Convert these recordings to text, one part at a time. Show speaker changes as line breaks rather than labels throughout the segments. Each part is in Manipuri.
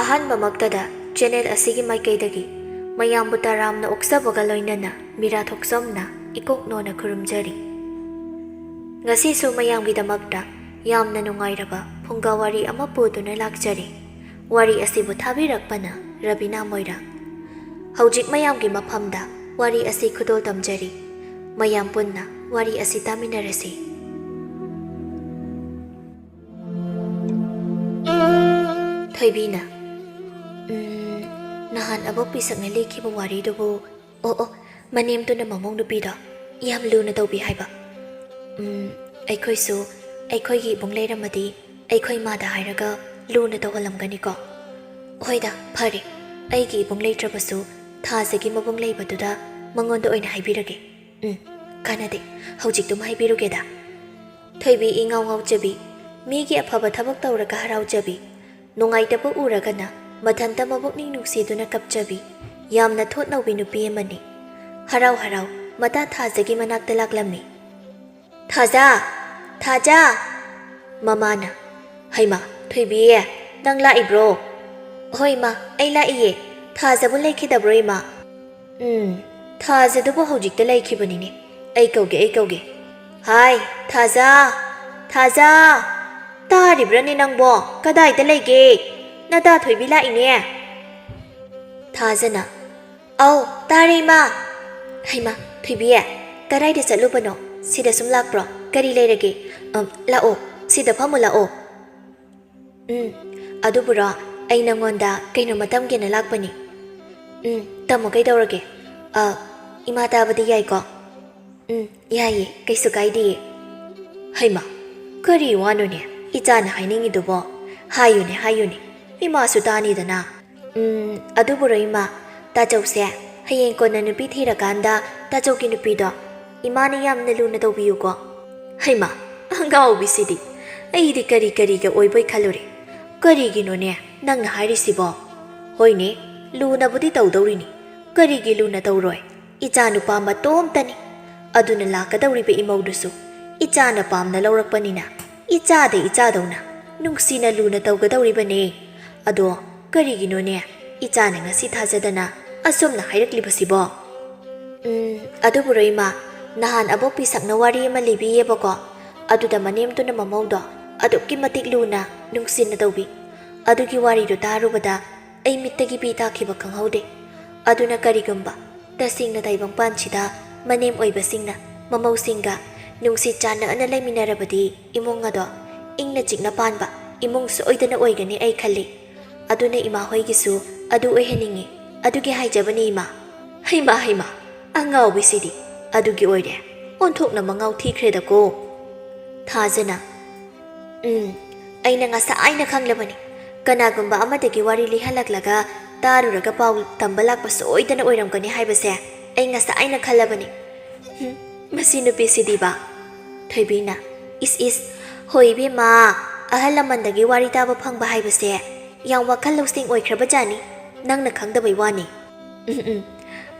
ꯑꯍꯥꯟꯕꯃꯛꯇꯗ ꯆꯦꯅꯦꯜ ꯑꯁꯤꯒꯤ ꯃꯥꯏꯀꯩꯗꯒꯤ ꯃꯌꯥꯝꯕꯨ ꯇꯔꯥꯝꯅ ꯑꯣꯛꯆꯕꯒ ꯂꯣꯏꯅꯅ ꯃꯤꯔꯥ ꯊꯣꯛꯆꯣꯝꯅ ꯏꯀꯣꯛꯅꯣꯅ ꯈꯨꯔꯨꯝꯖꯔꯤ꯫ ꯉꯁꯤꯁꯨ ꯃꯌꯥꯝꯒꯤꯗꯃꯛꯇ ꯌꯥꯝꯅ ꯅꯨꯡꯉꯥꯏꯔꯕ ꯐꯨꯡꯒꯥ ꯋꯥꯔꯤ ꯑꯃ ꯄꯨꯗꯨꯅ ꯂꯥꯛꯆꯔꯤ꯫ ꯋꯥꯔꯤ ꯑꯁꯤꯕꯨ ꯊꯥꯕꯤꯔꯛꯄꯅ ꯔꯕꯤꯅꯥ ꯃꯣꯏꯔꯥꯡ꯫ ꯍꯧꯖꯤꯛ ꯃꯌꯥꯝꯒꯤ ꯃꯐꯝꯗ ꯋꯥꯔꯤ ꯑꯁꯤ ꯈꯨꯗꯣꯜ ꯇꯝꯖꯔꯤ꯫ ꯃꯌꯥꯝ ꯄꯨꯟꯅ ꯋꯥꯔꯤ ꯑꯁꯤ ꯇꯥꯃꯤꯟꯅꯔꯁꯤ꯫ ꯊꯣꯏꯕꯤꯅ ꯅꯍꯥꯟ ꯑꯕꯣꯛꯄꯤꯁꯛꯅ ꯂꯤꯈꯤꯕ ꯋꯥꯔꯤꯗꯨꯕꯨ ꯃꯅꯦꯝꯗꯨꯅ ꯃꯃꯧ ꯅꯨꯄꯤꯗꯣ ꯌꯥꯝ ꯂꯨꯅ ꯇꯧꯕꯤ ꯍꯥꯏꯕ꯫ ꯑꯩꯈꯣꯏꯁꯨ ꯑꯩꯈꯣꯏꯒꯤ ꯏꯕꯨꯡ ꯂꯩꯔꯝꯃꯗꯤ ꯑꯩꯈꯣꯏ ꯃꯥꯗ ꯍꯥꯏꯔꯒ ꯂꯨꯅ ꯇꯧꯍꯜꯂꯝꯒꯅꯤꯀꯣ꯫ ꯍꯣꯏꯗ ꯐꯔꯦ, ꯑꯩꯒꯤ ꯏꯕꯨꯡ ꯂꯩꯇ꯭ꯔꯕꯁꯨ ꯊꯥꯖꯒꯤ ꯃꯕꯨꯡ ꯂꯩꯕꯗꯨꯗ ꯃꯉꯣꯟꯗ ꯑꯣꯏꯅ ꯍꯥꯏꯕꯤꯔꯒꯦ꯫ ꯀꯥꯟꯅꯗꯦ, ꯍꯧꯖꯤꯛꯇꯨꯝ ꯍꯥꯏꯕꯤꯔꯨꯒꯦꯗ꯫ ꯊꯣꯏꯕꯤ ꯏꯉꯥꯎ ꯉꯥꯎꯖꯕꯤ, ꯃꯤꯒꯤ ꯑꯐꯕ ꯊꯕꯛ ꯇꯧꯔꯒ ꯍꯔꯥꯎꯖꯕꯤ, ꯅꯨꯡꯉꯥꯏꯇꯕ ꯎꯔꯒꯅ ꯃꯊꯟꯇ ꯃꯕꯨꯛꯅꯤꯡ ꯅꯨꯡꯁꯤꯗꯨꯅ ꯀꯞꯆꯕꯤ, ꯌꯥꯝꯅ ꯊꯣꯠ ꯅꯧꯕꯤ ꯅꯨꯄꯤ ꯑꯃꯅꯤ꯫ ꯍꯔꯥꯎ ꯍꯔꯥꯎ ꯃꯇꯥ ꯊꯥꯖꯒꯤ ꯃꯅꯥꯛꯇ ꯂꯥꯛꯂꯝꯃꯤ꯫ ꯊꯥꯖ! ꯊꯥꯖ! ꯃꯃꯥꯅ, ꯍꯩꯃꯥ ꯊꯣꯏꯕꯤ, ꯅꯪ ꯂꯥꯛꯏꯕ꯭ꯔꯣ? ꯍꯣꯏ ꯏꯃꯥ, ꯑꯩ ꯂꯥꯛꯏꯌꯦ꯫ ꯊꯥꯖꯕꯨ ꯂꯩꯈꯤꯗꯕ꯭ꯔꯣ ꯏꯃꯥ? ꯊꯥꯖꯗꯨꯕꯨ ꯍꯧꯖꯤꯛꯇ ꯂꯩꯈꯤꯕꯅꯤꯅꯦ꯫ ꯑꯩ ꯀꯧꯒꯦ꯫ ꯍꯥꯏ ꯊꯥꯖ! ꯊꯥꯖ! ꯇꯥꯔꯤꯕ꯭ꯔꯅꯦ ꯅꯪꯕꯣ? ꯀꯗꯥꯏꯗ ꯂꯩꯒꯦ? ꯅꯇꯥ ꯊꯣꯏꯕꯤ ꯂꯥꯛꯏꯅꯦ꯫ ꯊꯥꯖꯅ, ꯑꯧ ꯇꯥꯔꯦ ꯏꯃꯥ꯫ ꯍꯩꯃꯥ ꯊꯣꯏꯕꯤ, ꯀꯗꯥꯏꯗ ꯆꯠꯂꯨꯕꯅꯣ? ꯁꯤꯗ ꯁꯨꯝ ꯂꯥꯛꯄ꯭ꯔꯣ? ꯀꯔꯤ ꯂꯩꯔꯒꯦ? ꯂꯥꯛꯑꯣ, ꯁꯤꯗ ꯐꯝꯃꯨ ꯂꯥꯛꯑꯣ꯫ ꯑꯗꯨꯕꯨꯔꯣ, ꯑꯩ ꯅꯪꯉꯣꯟꯗ ꯀꯩꯅꯣꯃ ꯇꯝꯒꯦꯅ ꯂꯥꯛꯄꯅꯤ꯫ ꯇꯝꯃꯣ, ꯀꯩꯗꯧꯔꯒꯦ? ꯏꯃꯥ ꯇꯥꯕꯗꯤ ꯌꯥꯏꯀꯣ? ꯌꯥꯏꯌꯦ, ꯀꯩꯁꯨ ꯀꯥꯏꯗꯦꯌꯦ꯫ ꯍꯩꯃꯥ, ꯀꯔꯤ ꯋꯥꯅꯣꯅꯦ ꯏꯆꯥꯅ ꯍꯥꯏꯅꯤꯡꯉꯤꯗꯨꯕꯣ? ꯍꯥꯏꯌꯨꯅꯦ, ꯏꯃꯥꯁꯨ ꯇꯥꯅꯤꯗꯅ꯫ ꯑꯗꯨꯕꯨꯔꯣ ꯏꯃꯥ, ꯇꯥꯆꯧꯁꯦ ꯍꯌꯦꯡ ꯀꯣꯟꯅ ꯅꯨꯄꯤ ꯊꯤꯔꯀꯥꯟꯗ ꯇꯥꯆꯧꯒꯤ ꯅꯨꯄꯤꯗꯣ ꯏꯃꯥꯅ ꯌꯥꯝꯅ ꯂꯨꯅ ꯇꯧꯕꯤꯌꯨꯀꯣ꯫ ꯍꯩꯃꯥ, ꯑꯉꯥꯎꯕꯤꯁꯤꯗꯤ, ꯑꯩꯗꯤ ꯀꯔꯤꯒ ꯑꯣꯏꯕꯣꯏ ꯈꯜꯂꯨꯔꯦ꯫ ꯀꯔꯤꯒꯤꯅꯣꯅꯦ ꯅꯪꯅ ꯍꯥꯏꯔꯤꯁꯤꯕꯣ? ꯍꯣꯏꯅꯦ, ꯂꯨꯅꯕꯨꯗꯤ ꯇꯧꯗꯧꯔꯤꯅꯤ, ꯀꯔꯤꯒꯤ ꯂꯨꯅ ꯇꯧꯔꯣꯏ? ꯏꯆꯥ ꯅꯨꯄꯥ ꯃꯇꯣꯝꯇꯅꯤ꯫ ꯑꯗꯨꯅ ꯂꯥꯛꯀꯗꯧꯔꯤꯕ ꯏꯃꯧꯗꯨꯁꯨ ꯏꯆꯥꯅ ꯄꯥꯝꯅ ꯂꯧꯔꯛꯄꯅꯤꯅ ꯏꯆꯥꯗꯧꯅ ꯅꯨꯡꯁꯤꯅ ꯂꯨꯅ ꯇꯧꯒꯗꯧꯔꯤꯕꯅꯦ꯫ ꯑꯗꯣ ꯀꯔꯤꯒꯤꯅꯣꯅꯦ ꯏꯆꯥꯅ ꯉꯁꯤ ꯊꯥꯖꯗꯅ ꯑꯁꯨꯝꯅ ꯍꯥꯏꯔꯛꯂꯤꯕꯁꯤꯕꯣ? ꯑꯗꯨꯕꯨꯔꯣ ꯏꯃꯥ, ꯅꯍꯥꯟ ꯑꯕꯣꯛꯄꯤꯁꯛꯅ ꯋꯥꯔꯤ ꯑꯃ ꯂꯤꯕꯤꯌꯦꯕꯀꯣ꯫ ꯑꯗꯨꯗ ꯃꯅꯦꯝꯗꯨꯅ ꯃꯃꯧꯗꯣ ꯑꯗꯨꯛꯀꯤ ꯃꯇꯤꯛ ꯂꯨꯅ ꯅꯨꯡꯁꯤꯅ ꯇꯧꯕꯤ꯫ ꯑꯗꯨꯒꯤ ꯋꯥꯔꯤꯗꯨ ꯇꯥꯔꯨꯕꯗ ꯑꯩ ꯃꯤꯠꯇꯒꯤ ꯄꯤ ꯇꯥꯈꯤꯕ ꯈꯪꯍꯧꯗꯦ꯫ ꯑꯗꯨꯅ ꯀꯔꯤꯒꯨꯝꯕ ꯇꯁꯦꯡꯅ ꯇꯥꯏꯕꯪꯄꯥꯟꯁꯤꯗ ꯃꯅꯦꯝ ꯑꯣꯏꯕꯁꯤꯡꯅ ꯃꯃꯧꯁꯤꯡꯒ ꯅꯨꯡꯁꯤ ꯆꯥꯟꯅꯅ ꯂꯩꯃꯤꯟꯅꯔꯕꯗꯤ ꯏꯃꯨꯡ ꯑꯗꯣ ꯏꯪꯅ ꯆꯤꯛꯅ ꯄꯥꯟꯕ ꯏꯃꯨꯡ ꯁꯣꯏꯗꯅ ꯑꯣꯏꯒꯅꯤ ꯑꯩ ꯈꯜꯂꯤ꯫ ꯑꯗꯨꯅ ꯏꯃꯥ ꯍꯣꯏꯒꯤꯁꯨ ꯑꯗꯨ ꯑꯣꯏꯍꯟꯅꯤꯡꯉꯤ, ꯑꯗꯨꯒꯤ ꯍꯥꯏꯖꯕꯅꯤ ꯏꯃꯥ꯫ ꯍꯩꯃꯥ, ꯑꯉꯥꯎꯕꯤꯁꯤꯗꯤ, ꯑꯗꯨꯒꯤ ꯑꯣꯏꯔꯦ, ꯑꯣꯟꯊꯣꯛꯅ ꯃꯉꯥꯎ ꯊꯤꯈ꯭ꯔꯦꯗꯀꯣ꯫ ꯊꯥꯖꯅ, ꯑꯩꯅ ꯉꯁꯥꯏꯅ ꯈꯪꯂꯕꯅꯤ, ꯀꯅꯥꯒꯨꯝꯕ ꯑꯃꯗꯒꯤ ꯋꯥꯔꯤ ꯂꯤꯍꯜꯂꯛꯂꯒ ꯇꯥꯔꯨꯔꯒ ꯄꯥꯎ ꯇꯝꯕ ꯂꯥꯛꯄ ꯁꯣꯏꯗꯅ ꯑꯣꯏꯔꯝꯒꯅꯤ ꯍꯥꯏꯕꯁꯦ ꯑꯩ ꯉꯁꯥꯏꯅ ꯈꯜꯂꯕꯅꯤ꯫ ꯃꯁꯤ ꯅꯨꯄꯤꯁꯤꯗꯤꯕ꯫ ꯊꯣꯏꯕꯤꯅ, ꯏꯁ, ꯍꯣꯏ ꯏꯕꯦꯝꯃ, ꯑꯍꯜ ꯂꯃꯟꯗꯒꯤ ꯋꯥꯔꯤ ꯇꯥꯕ ꯐꯪꯕ ꯍꯥꯏꯕꯁꯦ ꯌꯥꯝ ꯋꯥꯈꯜ ꯂꯧꯁꯤꯡ ꯑꯣꯏꯈ꯭ꯔꯕꯖꯥꯠꯅꯤ, ꯅꯪꯅ ꯈꯪꯗꯕꯩ ꯋꯥꯅꯤ꯫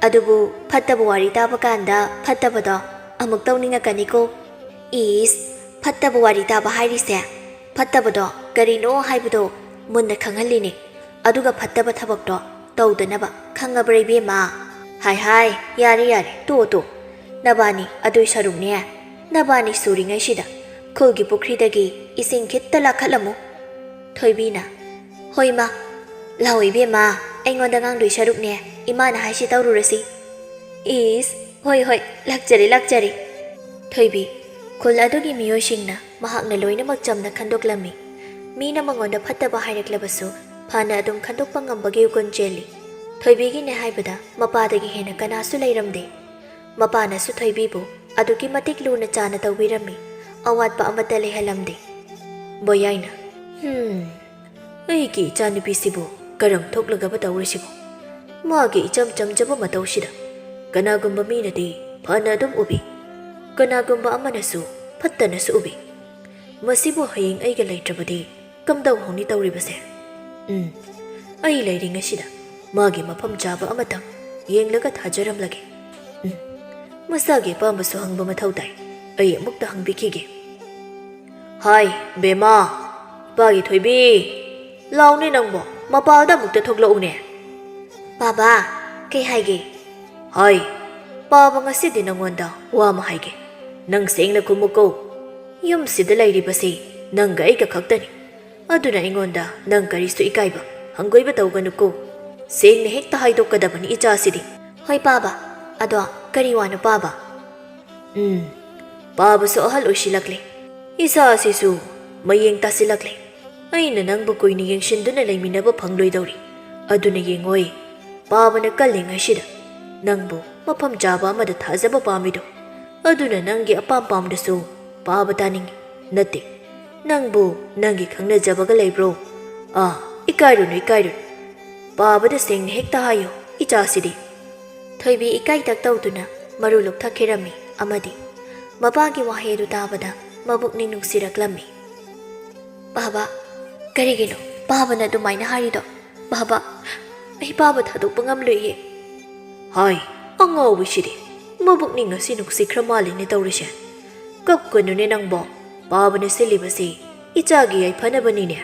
ꯑꯗꯨꯕꯨ ꯐꯠꯇꯕ ꯋꯥꯔꯤ ꯇꯥꯕ ꯀꯥꯟꯗ ꯐꯠꯇꯕꯗꯣ ꯑꯃꯨꯛ ꯇꯧꯅꯤꯡꯉꯛꯀꯅꯤꯀꯣ꯫ ꯐꯠꯇꯕ ꯋꯥꯔꯤ ꯇꯥꯕ ꯍꯥꯏꯔꯤꯁꯦ ꯐꯠꯇꯕꯗꯣ ꯀꯔꯤꯅꯣ ꯍꯥꯏꯕꯗꯣ ꯃꯨꯟꯅ ꯈꯪꯍꯜꯂꯤꯅꯦ, ꯑꯗꯨꯒ ꯐꯠꯇꯕ ꯊꯕꯛꯇꯣ ꯇꯧꯗꯅꯕ, ꯈꯪꯉꯕ꯭ꯔꯥ ꯏꯕꯦꯝꯃ? ꯍꯥꯏ, ꯌꯥꯔꯦ, ꯇꯣꯛꯑꯣ꯫ ꯅꯕꯥꯅꯤ ꯑꯗꯨꯏ ꯁꯔꯨꯛꯅꯦ, ꯅꯕꯥꯅꯤ ꯁꯨꯔꯤꯉꯩꯁꯤꯗ ꯈꯨꯜꯒꯤ ꯄꯨꯈ꯭ꯔꯤꯗꯒꯤ ꯏꯁꯤꯡ ꯈꯤꯠꯇ ꯂꯥꯛꯈꯠꯂꯝꯃꯨ꯫ ꯊꯣꯏꯕꯤꯅ, ꯍꯣꯏ ꯏꯃꯥ, ꯂꯥꯛꯑꯣ ꯏꯕꯦꯝꯃ, ꯑꯩꯉꯣꯟꯗ ꯉꯥꯡꯗꯣꯏ ꯁꯔꯨꯛꯅꯦ ꯏꯃꯥꯅ ꯍꯥꯏꯁꯤ ꯇꯧꯔꯨꯔꯁꯤ꯫ ꯍꯣꯏ, ꯂꯥꯛꯆꯔꯦ꯫ ꯊꯣꯏꯕꯤ, ꯈꯨꯜ ꯑꯗꯨꯒꯤ ꯃꯤꯑꯣꯏꯁꯤꯡꯅ ꯃꯍꯥꯛꯅ ꯂꯣꯏꯅꯃꯛ ꯆꯝꯅ ꯈꯟꯗꯣꯛꯂꯝꯃꯤ꯫ ꯃꯤꯅ ꯃꯉꯣꯟꯗ ꯐꯠꯇꯕ ꯍꯥꯏꯔꯛꯂꯕꯁꯨ ꯐꯅ ꯑꯗꯨꯝ ꯈꯟꯗꯣꯛꯄ ꯉꯝꯕꯒꯤ ꯒꯨꯟ ꯆꯦꯜꯂꯤ꯫ ꯊꯣꯏꯕꯤꯒꯤꯅꯦ ꯍꯥꯏꯕꯗ ꯃꯄꯥꯗꯒꯤ ꯍꯦꯟꯅ ꯀꯅꯥꯁꯨ ꯂꯩꯔꯝꯗꯦ꯫ ꯃꯄꯥꯅꯁꯨ ꯊꯣꯏꯕꯤꯕꯨ ꯑꯗꯨꯛꯀꯤ ꯃꯇꯤꯛ ꯂꯨꯅ ꯆꯥꯅ ꯇꯧꯕꯤꯔꯝꯃꯤ, ꯑꯋꯥꯠꯄ ꯑꯃꯠꯇ ꯂꯩꯍꯜꯂꯝꯗꯦ꯫ ꯕꯣꯌꯥꯏꯅ, ꯑꯩꯒꯤ ꯏꯆꯥꯅꯨꯄꯤꯁꯤꯕꯨ ꯀꯔꯝ ꯊꯣꯛꯂꯒꯕ ꯇꯧꯔꯤꯁꯤꯕꯣ? ꯃꯥꯒꯤ ꯏꯆꯝ ꯆꯝꯖꯕ ꯃꯇꯧꯁꯤꯗ ꯀꯅꯥꯒꯨꯝꯕ ꯃꯤꯅꯗꯤ ꯐꯅ ꯑꯗꯨꯝ ꯎꯕꯤ, ꯀꯅꯥꯒꯨꯝꯕ ꯑꯃꯅꯁꯨ ꯐꯠꯇꯅꯁꯨ ꯎꯕꯤ꯫ ꯃꯁꯤꯕꯨ ꯍꯌꯦꯡ ꯑꯩꯒ ꯂꯩꯇ꯭ꯔꯕꯗꯤ ꯀꯝꯗꯧꯍꯧꯅꯤ ꯇꯧꯔꯤꯕꯁꯦ? ꯑꯩ ꯂꯩꯔꯤꯉꯩꯁꯤꯗ ꯃꯥꯒꯤ ꯃꯐꯝ ꯆꯥꯕ ꯑꯃꯇꯪ ꯌꯦꯡꯂꯒ ꯊꯥꯖꯔꯝꯂꯒꯦ꯫ ꯃꯁꯥꯒꯤ ꯑꯄꯥꯝꯕꯁꯨ ꯍꯪꯕ ꯃꯊꯧ ꯇꯥꯏ, ꯑꯩ ꯑꯃꯨꯛꯇ ꯍꯪꯕꯤꯈꯤꯒꯦ꯫ ꯍꯥꯏ ꯕꯦꯝꯃ, ꯏꯄꯥꯒꯤ ꯊꯣꯏꯕꯤ, ꯂꯥꯎꯅꯦ ꯅꯪꯕꯣ,
ꯃꯄꯥꯜꯗ ꯑꯃꯨꯛꯇ ꯊꯣꯛꯂꯛꯎꯅꯦ
ꯕꯥꯕꯥ ꯀꯩ ꯍꯥꯏꯒꯦ
ꯍꯣꯏ ꯄꯥꯕ ꯉꯁꯤꯗꯤ ꯅꯪꯉꯣꯟꯗ ꯋꯥ ꯑꯃ ꯍꯥꯏꯒꯦ ꯅꯪ ꯁꯦꯡꯅ ꯈꯨꯝꯃꯨꯀꯣ ꯌꯨꯝꯁꯤꯗ ꯂꯩꯔꯤꯕꯁꯤ ꯅꯪꯒ ꯑꯩꯒ ꯈꯛꯇꯅꯤ ꯑꯗꯨꯅ ꯑꯩꯉꯣꯟꯗ ꯅꯪ ꯀꯔꯤꯁꯨ ꯏꯀꯥꯏꯕ ꯍꯪꯒꯣꯏꯕ ꯇꯧꯒꯅꯨꯀꯣ ꯁꯦꯡꯅ ꯍꯦꯛꯇ ꯍꯥꯏꯗꯣꯛꯀꯗꯕꯅꯤ ꯏꯆꯥꯁꯤꯗꯤ
ꯍꯣꯏ ꯕꯥꯕꯥ ꯑꯗꯣ ꯀꯔꯤ ꯋꯥꯅꯣ ꯕꯥꯕꯥ
ꯄꯥꯕꯁꯨ ꯑꯍꯜ ꯑꯣꯏꯁꯤꯜꯂꯛꯂꯦ ꯏꯆꯥꯁꯤꯁꯨ ꯃꯌꯦꯡ ꯇꯥꯁꯤꯜꯂꯛꯂꯦ ꯑꯩꯅ ꯅꯪꯕꯨ ꯀꯨꯏꯅ ꯌꯦꯡꯁꯤꯟꯗꯨꯅ ꯂꯩꯃꯤꯟꯅꯕ ꯐꯪꯂꯣꯏꯗꯧꯔꯤ ꯑꯗꯨꯅ ꯌꯦꯡꯉꯣꯏ ꯄꯥꯕꯅ ꯀꯜꯂꯤꯉꯩꯁꯤꯗ ꯅꯪꯕꯨ ꯃꯐꯝ ꯆꯥꯕ ꯑꯃꯗ ꯊꯥꯖꯕ ꯄꯥꯝꯃꯤꯗꯣ ꯑꯗꯨꯅ ꯅꯪꯒꯤ ꯑꯄꯥꯝꯕꯗꯁꯨ ꯄꯥꯕ ꯇꯥꯅꯤꯡꯉꯤ ꯅꯠꯇꯦ ꯅꯪꯕꯨ ꯅꯪꯒꯤ ꯈꯪꯅꯖꯕꯒ ꯂꯩꯕ꯭ꯔꯣ ꯏꯀꯥꯏꯔꯨꯅꯨ ꯄꯥꯕꯗ ꯁꯦꯡꯅ ꯍꯦꯛꯇ ꯍꯥꯏꯌꯣ ꯏꯆꯥꯁꯤꯗꯤ
ꯊꯣꯏꯕꯤ ꯏꯀꯥꯏꯇꯛ ꯇꯧꯗꯨꯅ ꯃꯔꯨ ꯂꯨꯞꯊꯈꯤꯔꯝꯃꯤ ꯑꯃꯗꯤ ꯃꯄꯥꯒꯤ ꯋꯥꯍꯩ ꯑꯗꯨ ꯇꯥꯕꯗ ꯃꯕꯨꯛꯅꯤꯡ ꯅꯨꯡꯁꯤꯔꯛꯂꯝꯃꯤ ꯕꯥꯕꯥ ꯀꯔꯤꯒꯤꯅꯣ ꯄꯥꯕꯅ ꯑꯗꯨꯃꯥꯏꯅ ꯍꯥꯏꯔꯤꯗꯣ ꯕꯥꯕꯥ ꯑꯩ ꯄꯥꯕ ꯊꯥꯗꯣꯛꯄ ꯉꯝꯂꯣꯏꯌꯦ
ꯍꯥꯏ ꯑꯉꯥꯎꯕꯤꯁꯤꯗꯤ ꯃꯕꯨꯛꯅꯤꯡ ꯑꯁꯤ ꯅꯨꯡꯁꯤꯈ꯭ꯔ ꯃꯥꯜꯂꯤꯅꯦ ꯇꯧꯔꯤꯁꯦ ꯀꯞꯀꯅꯨꯅꯦ ꯅꯪꯕꯣ ꯄꯥꯕꯅ ꯁꯤꯜꯂꯤꯕꯁꯤ ꯏꯆꯥꯒꯤ ꯌꯥꯏꯐꯅꯕꯅꯤꯅꯦ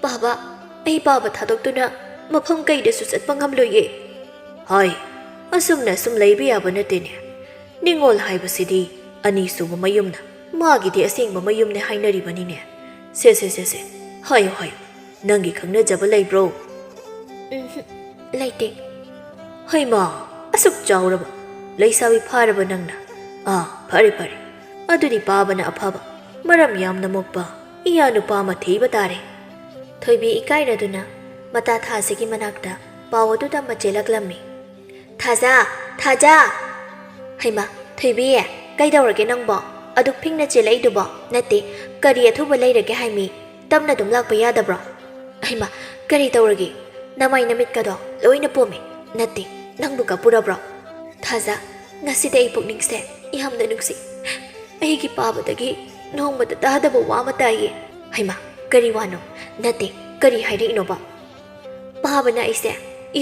ꯕꯥꯕꯥ ꯑꯩ ꯄꯥꯕ ꯊꯥꯗꯣꯛꯇꯨꯅ ꯃꯐꯝ ꯀꯩꯗꯁꯨ ꯆꯠꯄ ꯉꯝꯂꯣꯏꯌꯦ
ꯍꯥꯏ ꯑꯁꯨꯝꯅ ꯁꯨꯝ ꯂꯩꯕ ꯌꯥꯕ ꯅꯠꯇꯦꯅꯦ ꯅꯤꯡꯉꯣꯜ ꯍꯥꯏꯕꯁꯤꯗꯤ ꯑꯅꯤꯁꯨꯕ ꯃꯌꯨꯝꯅ ꯃꯥꯒꯤꯗꯤ ꯑꯁꯦꯡꯕ ꯃꯌꯨꯝꯅꯦ ꯍꯥꯏꯅꯔꯤꯕꯅꯤꯅꯦ ꯁꯦ ꯍꯥꯏꯌꯣ ꯅꯪꯒꯤ ꯈꯪꯅꯖꯕ ꯂꯩꯕ꯭ꯔꯣ
ꯂꯩꯇꯦ
ꯍꯩꯃꯥ ꯑꯁꯨꯛ ꯆꯥꯎꯔꯕ ꯂꯩꯁꯥꯕꯤ ꯐꯥꯔꯕ ꯅꯪꯅ ꯐꯔꯦ ꯑꯗꯨꯗꯤ ꯄꯥꯕꯅ ꯑꯐꯕ ꯃꯔꯝ ꯌꯥꯝꯅ ꯃꯣꯛꯄ ꯏꯌꯥ ꯅꯨꯄꯥ ꯑꯃ ꯊꯤꯕ ꯇꯥꯔꯦ
ꯊꯣꯏꯕꯤ ꯏꯀꯥꯏꯔꯗꯨꯅ ꯃꯇꯥ ꯊꯥꯖꯒꯤ ꯃꯅꯥꯛꯇ ꯄꯥꯎ ꯑꯗꯨꯗ ꯑꯃ ꯆꯦꯜꯂꯛꯂꯝꯃꯤ ꯊꯥꯖ ꯍꯩꯃꯥ ꯊꯣꯏꯕꯤ ꯀꯩꯗꯧꯔꯒꯦ ꯅꯪꯕꯣ ꯑꯗꯨꯛ ꯐꯤꯡꯅ ꯆꯦꯜꯂꯛꯏꯗꯨꯕꯣ ꯅꯠꯇꯦ ꯀꯔꯤ ꯑꯊꯨꯕ ꯂꯩꯔꯒꯦ ꯍꯥꯏꯃꯤ ꯇꯞꯅ ꯑꯗꯨꯝ ꯂꯥꯛꯄ ꯌꯥꯗꯕ꯭ꯔꯣ ꯍꯩꯃꯥ ꯀꯔꯤ ꯇꯧꯔꯒꯦ ꯅꯃꯥꯏ ꯅꯃꯤꯠꯀꯗꯣ ꯂꯣꯏꯅ ꯄꯣꯝꯃꯤ ꯅꯠꯇꯦ ꯅꯪꯕꯨ ꯀꯞꯄꯨꯔꯕ꯭ꯔꯣ ꯊꯥꯖ ꯉꯁꯤꯗꯤ ꯑꯩ ꯄꯨꯛꯅꯤꯡꯁꯦ ꯌꯥꯝꯅ ꯅꯨꯡꯁꯤ ꯑꯩꯒꯤ ꯄꯥꯕꯗꯒꯤ ꯅꯣꯡꯃꯗ ꯇꯥꯗꯕ ꯋꯥ ꯑꯃ ꯇꯥꯏꯌꯦ ꯍꯩꯃꯥ ꯀꯔꯤ ꯋꯥꯅꯣ ꯅꯠꯇꯦ ꯀꯔꯤ ꯍꯥꯏꯔꯛꯏꯅꯣꯕ ꯄꯥꯕꯅ ꯑꯩꯁꯦ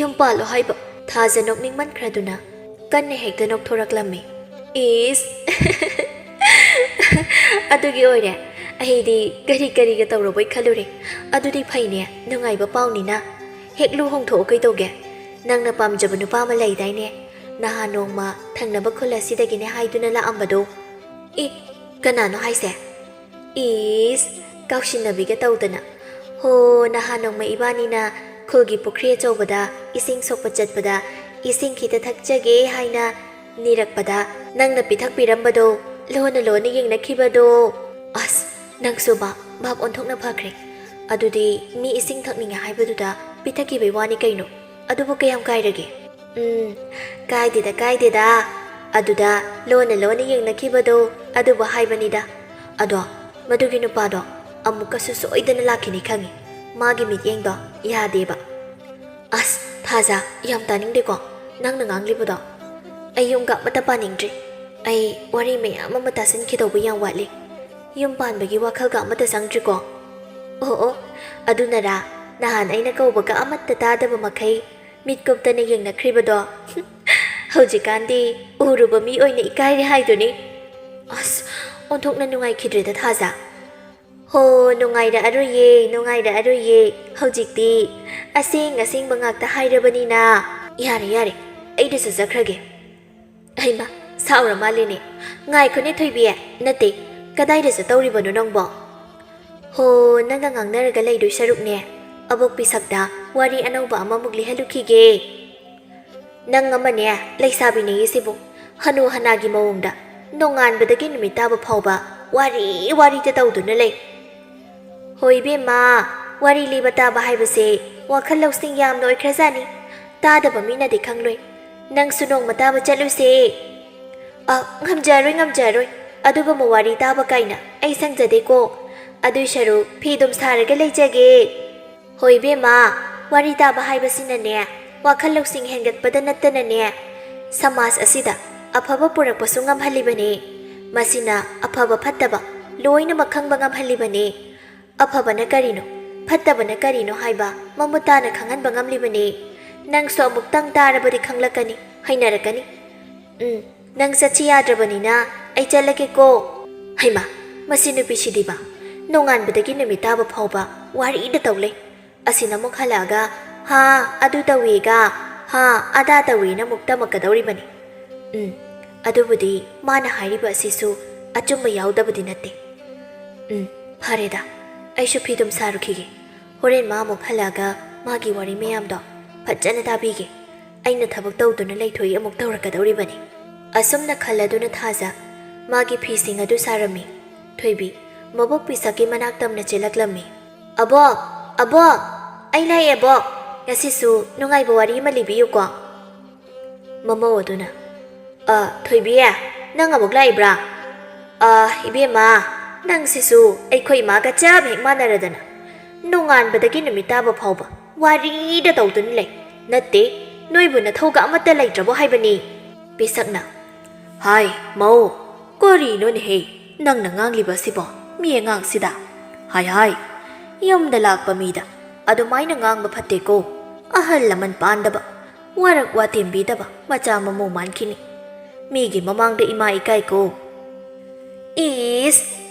ꯌꯨꯝ ꯄꯥꯜꯂꯣ ꯍꯥꯏꯕ ꯊꯥꯖ ꯅꯣꯛꯅꯤꯡꯃꯟꯈ꯭ꯔꯗꯨꯅ ꯀꯟꯅ ꯍꯦꯛꯇ ꯅꯣꯛꯊꯣꯔꯛꯂꯝꯃꯤ ꯏꯁ ꯑꯗꯨꯒꯤ ꯑꯣꯏꯔꯦ ꯑꯩꯗꯤ ꯀꯔꯤꯒ ꯇꯧꯔꯕꯣꯏ ꯈꯜꯂꯨꯔꯦ ꯑꯗꯨꯗꯤ ꯐꯩꯅꯦ ꯅꯨꯡꯉꯥꯏꯕ ꯄꯥꯎꯅꯤꯅ ꯍꯦꯛ ꯂꯨꯍꯣꯡꯊꯣꯛꯑꯣ ꯀꯩꯗꯧꯒꯦ ꯅꯪꯅ ꯄꯥꯝꯖꯕ ꯅꯨꯄꯥ ꯑꯃ ꯂꯩꯗꯥꯏꯅꯦ ꯅꯍꯥꯟ ꯅꯣꯡꯃ ꯊꯪꯅꯕ ꯈꯨꯜ ꯑꯁꯤꯗꯒꯤꯅꯦ ꯍꯥꯏꯗꯨꯅ ꯂꯥꯛꯑꯝꯕꯗꯣ ꯀꯅꯥꯅꯣ ꯍꯥꯏꯁꯦ ꯏꯁ ꯀꯥꯎꯁꯤꯟꯅꯕꯤꯒ ꯇꯧꯗꯅ ꯍꯣ ꯅꯍꯥꯟ ꯅꯣꯡꯃ ꯏꯕꯥꯅꯤꯅ ꯈꯨꯜꯒꯤ ꯄꯨꯈ꯭ꯔꯤ ꯑꯆꯧꯕꯗ ꯏꯁꯤꯡ ꯁꯣꯛꯄ ꯆꯠꯄꯗ ꯏꯁꯤꯡ ꯈꯤꯇ ꯊꯛꯆꯒꯦ ꯍꯥꯏꯅ ꯅꯤꯔꯛꯄꯗ ꯅꯪꯅ ꯄꯤꯊꯛꯄꯤꯔꯝꯕꯗꯣ ꯂꯣꯟꯅ ꯌꯦꯡꯅꯈꯤꯕꯗꯣ ꯑꯁ ꯅꯪꯁꯨ ꯚꯥꯞ ꯑꯣꯟꯊꯣꯛꯅ ꯐꯈ꯭ꯔꯦ ꯑꯗꯨꯗꯤ ꯃꯤ ꯏꯁꯤꯡ ꯊꯛꯅꯤꯡꯉꯦ ꯍꯥꯏꯕꯗꯨꯗ ꯄꯤꯊꯛꯈꯤꯕꯩ ꯋꯥꯅꯤ ꯀꯩꯅꯣ ꯑꯗꯨꯕꯨ ꯀꯌꯥꯝ ꯀꯥꯏꯔꯒꯦ ꯀꯥꯏꯗꯦꯗ ꯑꯗꯨꯗ ꯂꯣꯟꯅ ꯌꯦꯡꯅꯈꯤꯕꯗꯣ ꯑꯗꯨꯕꯨ ꯍꯥꯏꯕꯅꯤꯗ ꯑꯗꯣ ꯃꯗꯨꯒꯤ ꯅꯨꯄꯥꯗꯣ ꯑꯃꯨꯛꯀꯁꯨ ꯁꯣꯏꯗꯅ ꯂꯥꯛꯈꯤꯅꯤ ꯈꯪꯉꯤ ꯃꯥꯒꯤ ꯃꯤꯠꯌꯦꯡꯗꯣ ꯌꯥꯗꯦꯕ ꯑꯁ ꯊꯥꯖ ꯌꯥꯝ ꯇꯥꯅꯤꯡꯗꯦꯀꯣ ꯅꯪꯅ ꯉꯥꯡꯂꯤꯕꯗꯣ ꯑꯩ ꯌꯨꯝꯒ ꯑꯃꯇ ꯄꯥꯅꯤꯡꯗ꯭ꯔꯤ ꯑꯩ ꯋꯥꯔꯤ ꯃꯌꯥꯝ ꯑꯃ ꯇꯥꯁꯤꯟꯈꯤꯗꯧꯕ ꯌꯥꯝ ꯋꯥꯠꯂꯤ ꯌꯨꯝ ꯄꯥꯟꯕꯒꯤ ꯋꯥꯈꯜꯒ ꯑꯃꯇ ꯆꯪꯗ꯭ꯔꯤꯀꯣ ꯑꯣ ꯑꯗꯨꯅꯔꯥ ꯅꯍꯥꯟ ꯑꯩꯅ ꯀꯧꯕꯒ ꯑꯃꯠꯇ ꯇꯥꯗꯕ ꯃꯈꯩ ꯃꯤꯠ ꯀꯨꯞꯇꯅ ꯌꯦꯡꯅꯈ꯭ꯔꯤꯕꯗꯣ ꯍꯧꯖꯤꯛꯀꯥꯟꯗꯤ ꯎꯔꯨꯕ ꯃꯤ ꯑꯣꯏꯅ ꯏꯀꯥꯏꯔꯦ ꯍꯥꯏꯗꯨꯅꯤ ꯑꯁ ꯑꯣꯟꯊꯣꯛꯅ ꯅꯨꯡꯉꯥꯏꯈꯤꯗ꯭ꯔꯦꯗ ꯊꯥꯖ ꯍꯣ ꯅꯨꯡꯉꯥꯏꯔꯛꯑꯔꯣꯏꯌꯦ ꯍꯧꯖꯤꯛꯇꯤ ꯑꯁꯦꯡꯕ ꯉꯥꯛꯇ ꯍꯥꯏꯔꯕꯅꯤꯅ ꯌꯥꯔꯦ ꯑꯩꯗ ꯆꯠꯆꯈ꯭ꯔꯒꯦ ꯍꯩꯃꯥ ꯁꯥꯎꯔ ꯃꯥꯜꯂꯦꯅꯦ ꯉꯥꯏꯈꯣꯅꯦ ꯊꯣꯏꯕꯤ ꯅꯠꯇꯦ ꯀꯗꯥꯏꯗ ꯆꯠꯇꯧꯔꯤꯕꯅꯣ ꯅꯪꯕꯣ ꯍꯣ ꯅꯪꯒ ꯉꯥꯡꯅꯔꯒ ꯂꯩꯗꯣꯏ ꯁꯔꯨꯛꯅꯦ ꯑꯕꯣꯛꯄꯤꯁꯛꯇ ꯋꯥꯔꯤ ꯑꯅꯧꯕ ꯑꯃꯃꯨꯛ ꯂꯤꯍꯜꯂꯨꯈꯤꯒꯦ ꯅꯪ ꯑꯃꯅꯦ ꯂꯩꯁꯥꯕꯤꯅꯦ ꯁꯤꯕꯨ ꯍꯅꯨ ꯍꯅꯥꯒꯤ ꯃꯑꯣꯡꯗ ꯅꯣꯡꯉꯥꯟꯕꯗꯒꯤ ꯅꯨꯃꯤꯠ ꯇꯥꯕ ꯐꯥꯎꯕ ꯋꯥꯔꯤꯇ ꯇꯧꯗꯨꯅ ꯂꯩ ꯍꯣꯏ ꯏꯕꯦꯝꯃ ꯋꯥꯔꯤ ꯂꯤꯕ ꯇꯥꯕ ꯍꯥꯏꯕꯁꯦ ꯋꯥꯈꯜ ꯂꯧꯁꯤꯡ ꯌꯥꯝꯅ ꯑꯣꯏꯈ꯭ꯔꯖꯥꯠꯅꯤ ꯇꯥꯗꯕ ꯃꯤꯅꯗꯤ ꯈꯪꯂꯣꯏ ꯅꯪꯁꯨ ꯅꯣꯡꯃ ꯇꯥꯕ ꯆꯠꯂꯨꯁꯦ ꯉꯝꯖꯔꯣꯏ ꯑꯗꯨꯒꯨꯝꯕ ꯋꯥꯔꯤ ꯇꯥꯕ ꯀꯥꯏꯅ ꯑꯩ ꯁꯪꯖꯗꯦꯀꯣ ꯑꯗꯨꯏ ꯁꯔꯨꯛ ꯐꯤꯗꯨꯝ ꯁꯥꯔꯒ ꯂꯩꯖꯒꯦ ꯍꯣꯏ ꯏꯕꯦꯝꯃ ꯋꯥꯔꯤ ꯇꯥꯕ ꯍꯥꯏꯕꯁꯤꯅꯅꯦ ꯋꯥꯈꯜ ꯂꯧꯁꯤꯡ ꯍꯦꯟꯒꯠꯄꯗ ꯅꯠꯇꯅꯅꯦ ꯁꯃꯥꯖ ꯑꯁꯤꯗ ꯑꯐꯕ ꯄꯨꯔꯛꯄꯁꯨ ꯉꯝꯍꯜꯂꯤꯕꯅꯤ ꯃꯁꯤꯅ ꯑꯐꯕ ꯐꯠꯇꯕ ꯂꯣꯏꯅꯃꯛ ꯈꯪꯕ ꯉꯝꯍꯜꯂꯤꯕꯅꯤ ꯑꯐꯕꯅ ꯀꯔꯤꯅꯣ ꯐꯠꯇꯕꯅ ꯀꯔꯤꯅꯣ ꯍꯥꯏꯕ ꯃꯃꯨꯠ ꯇꯥꯅ ꯈꯪꯍꯟꯕ ꯉꯝꯂꯤꯕꯅꯤ ꯅꯪꯁꯨ ꯑꯃꯨꯛꯇꯪ ꯇꯥꯔꯕꯗꯤ ꯈꯪꯂꯛꯀꯅꯤ ꯍꯩꯅꯔꯛꯀꯅꯤ ꯅꯪ ꯆꯠꯁꯤ ꯌꯥꯗ꯭ꯔꯕꯅꯤ나 ꯑꯩ ꯆꯠꯂꯒꯦꯀꯣ ꯍꯩꯃꯥ ꯃꯁꯤ ꯅꯨꯄꯤꯁꯤꯗꯤꯕ ꯅꯣꯡꯉꯥꯟꯕꯗꯒꯤ ꯅꯨꯃꯤꯠ ꯇꯥꯕ ꯐꯥꯎꯕ ꯋꯥꯔꯤꯗ ꯇꯧ ꯂꯩ ꯑꯁꯤꯅ ꯑꯃꯨꯛ ꯍꯜꯂꯛꯑꯒ ꯍꯥ ꯑꯗꯨ ꯇꯧꯋꯤꯒ ꯍꯥ ꯑꯗꯥ ꯇꯧꯋꯤꯅ ꯑꯃꯨꯛ ꯇꯝꯃꯛꯀꯗꯧꯔꯤꯕꯅꯤ꯫ ꯑꯗꯨꯕꯨꯗꯤ ꯃꯥꯅ ꯍꯥꯏꯔꯤꯕ ꯑꯁꯤꯁꯨ ꯑꯆꯨꯝꯕ ꯌꯥꯎꯗꯕꯗꯤ ꯅꯠꯇꯦ꯫ ꯐꯔꯦꯗ ꯑꯩꯁꯨ ꯐꯤꯗꯨꯝ ꯁꯥꯔꯨꯈꯤꯒꯦ꯫ ꯍꯣꯔꯦꯟ ꯃꯥ ꯑꯃꯨꯛ ꯍꯜꯂꯛꯑꯒ ꯃꯥꯒꯤ ꯋꯥꯔꯤ ꯃꯌꯥꯝꯗꯣ ꯐꯖꯅ ꯇꯥꯕꯤꯒꯦ꯫ ꯑꯩꯅ ꯊꯕꯛ ꯇꯧꯗꯨꯅ ꯂꯩꯊꯣꯏ ꯑꯃꯨꯛ ꯇꯧꯔꯛꯀꯗꯧꯔꯤꯕꯅꯤ꯫ ꯑꯁꯨꯝꯅ ꯈꯜꯂꯗꯨꯅ ꯊꯥꯖ ꯃꯥꯒꯤ ꯐꯤꯁꯤꯡ ꯑꯗꯨ ꯁꯥꯔꯝꯃꯤ꯫ ꯊꯣꯏꯕꯤ ꯃꯕꯣꯛ-ꯄꯤꯁꯛꯀꯤ ꯃꯅꯥꯛ ꯇꯝꯅ ꯆꯦꯜꯂꯛꯂꯝꯃꯤ꯫ ꯑꯕꯣꯛ ꯑꯕꯣꯛ ꯑꯩ ꯂꯥꯛꯑꯦ ꯑꯕꯣꯛ, ꯉꯁꯤꯁꯨ ꯅꯨꯡꯉꯥꯏꯕ ꯋꯥꯔꯤ ꯑꯃ ꯂꯤꯕꯤꯌꯨꯀꯣ꯫ ꯃꯃꯧ ꯑꯗꯨꯅ ꯊꯣꯏꯕꯤ ꯅꯪ ꯑꯃꯨꯛ ꯂꯥꯛꯏꯕ꯭ꯔꯥ? ꯏꯕꯦꯝꯃ ꯅꯪꯁꯤꯁꯨ ꯑꯩꯈꯣꯏ ꯏꯃꯥꯒ ꯆꯞ ꯍꯦꯛ ꯃꯥꯟꯅꯔꯗꯅ ꯅꯣꯡꯉꯥꯟꯕꯗꯒꯤ ꯅꯨꯃꯤꯠ ꯇꯥꯕ ꯐꯥꯎꯕ ꯋꯥꯔꯤꯗ ꯇꯧꯗꯨꯅ ꯂꯩ꯫ ꯅꯠꯇꯦ ꯅꯣꯏꯕꯨ ꯅꯊꯧꯒ ꯑꯃꯠꯇ ꯂꯩꯇ꯭ꯔꯕꯣ ꯍꯥꯏꯕꯅꯤ꯫ ꯄꯤꯁꯛꯅ
ꯍꯥꯏ ꯃꯧ, ꯀꯔꯤꯅꯣꯅꯦꯍꯦ ꯅꯪꯅ ꯉꯥꯡꯂꯤꯕ ꯑꯁꯤꯕꯣ ꯃꯤꯌꯦꯡꯉꯥꯡꯁꯤꯗ? ꯍꯥꯏ ꯌꯨꯝꯗ ꯂꯥꯛꯄ ꯃꯤꯗ ꯑꯗꯨꯃꯥꯏꯅ ꯉꯥꯡꯕ ꯐꯠꯇꯦꯀꯣ꯫ ꯑꯍꯜ ꯂꯃꯟ ꯄꯥꯟꯗꯕ, ꯋꯥꯔꯛ ꯋꯥꯇꯦꯝꯕꯤꯗꯕ ꯃꯆꯥ ꯃꯃꯧ ꯃꯥꯟꯈꯤꯅꯤ꯫ ꯃꯤꯒꯤ ꯃꯃꯥꯡꯗ ꯏꯃꯥ ꯏꯀꯥꯏꯀꯣ꯫ ꯏꯁ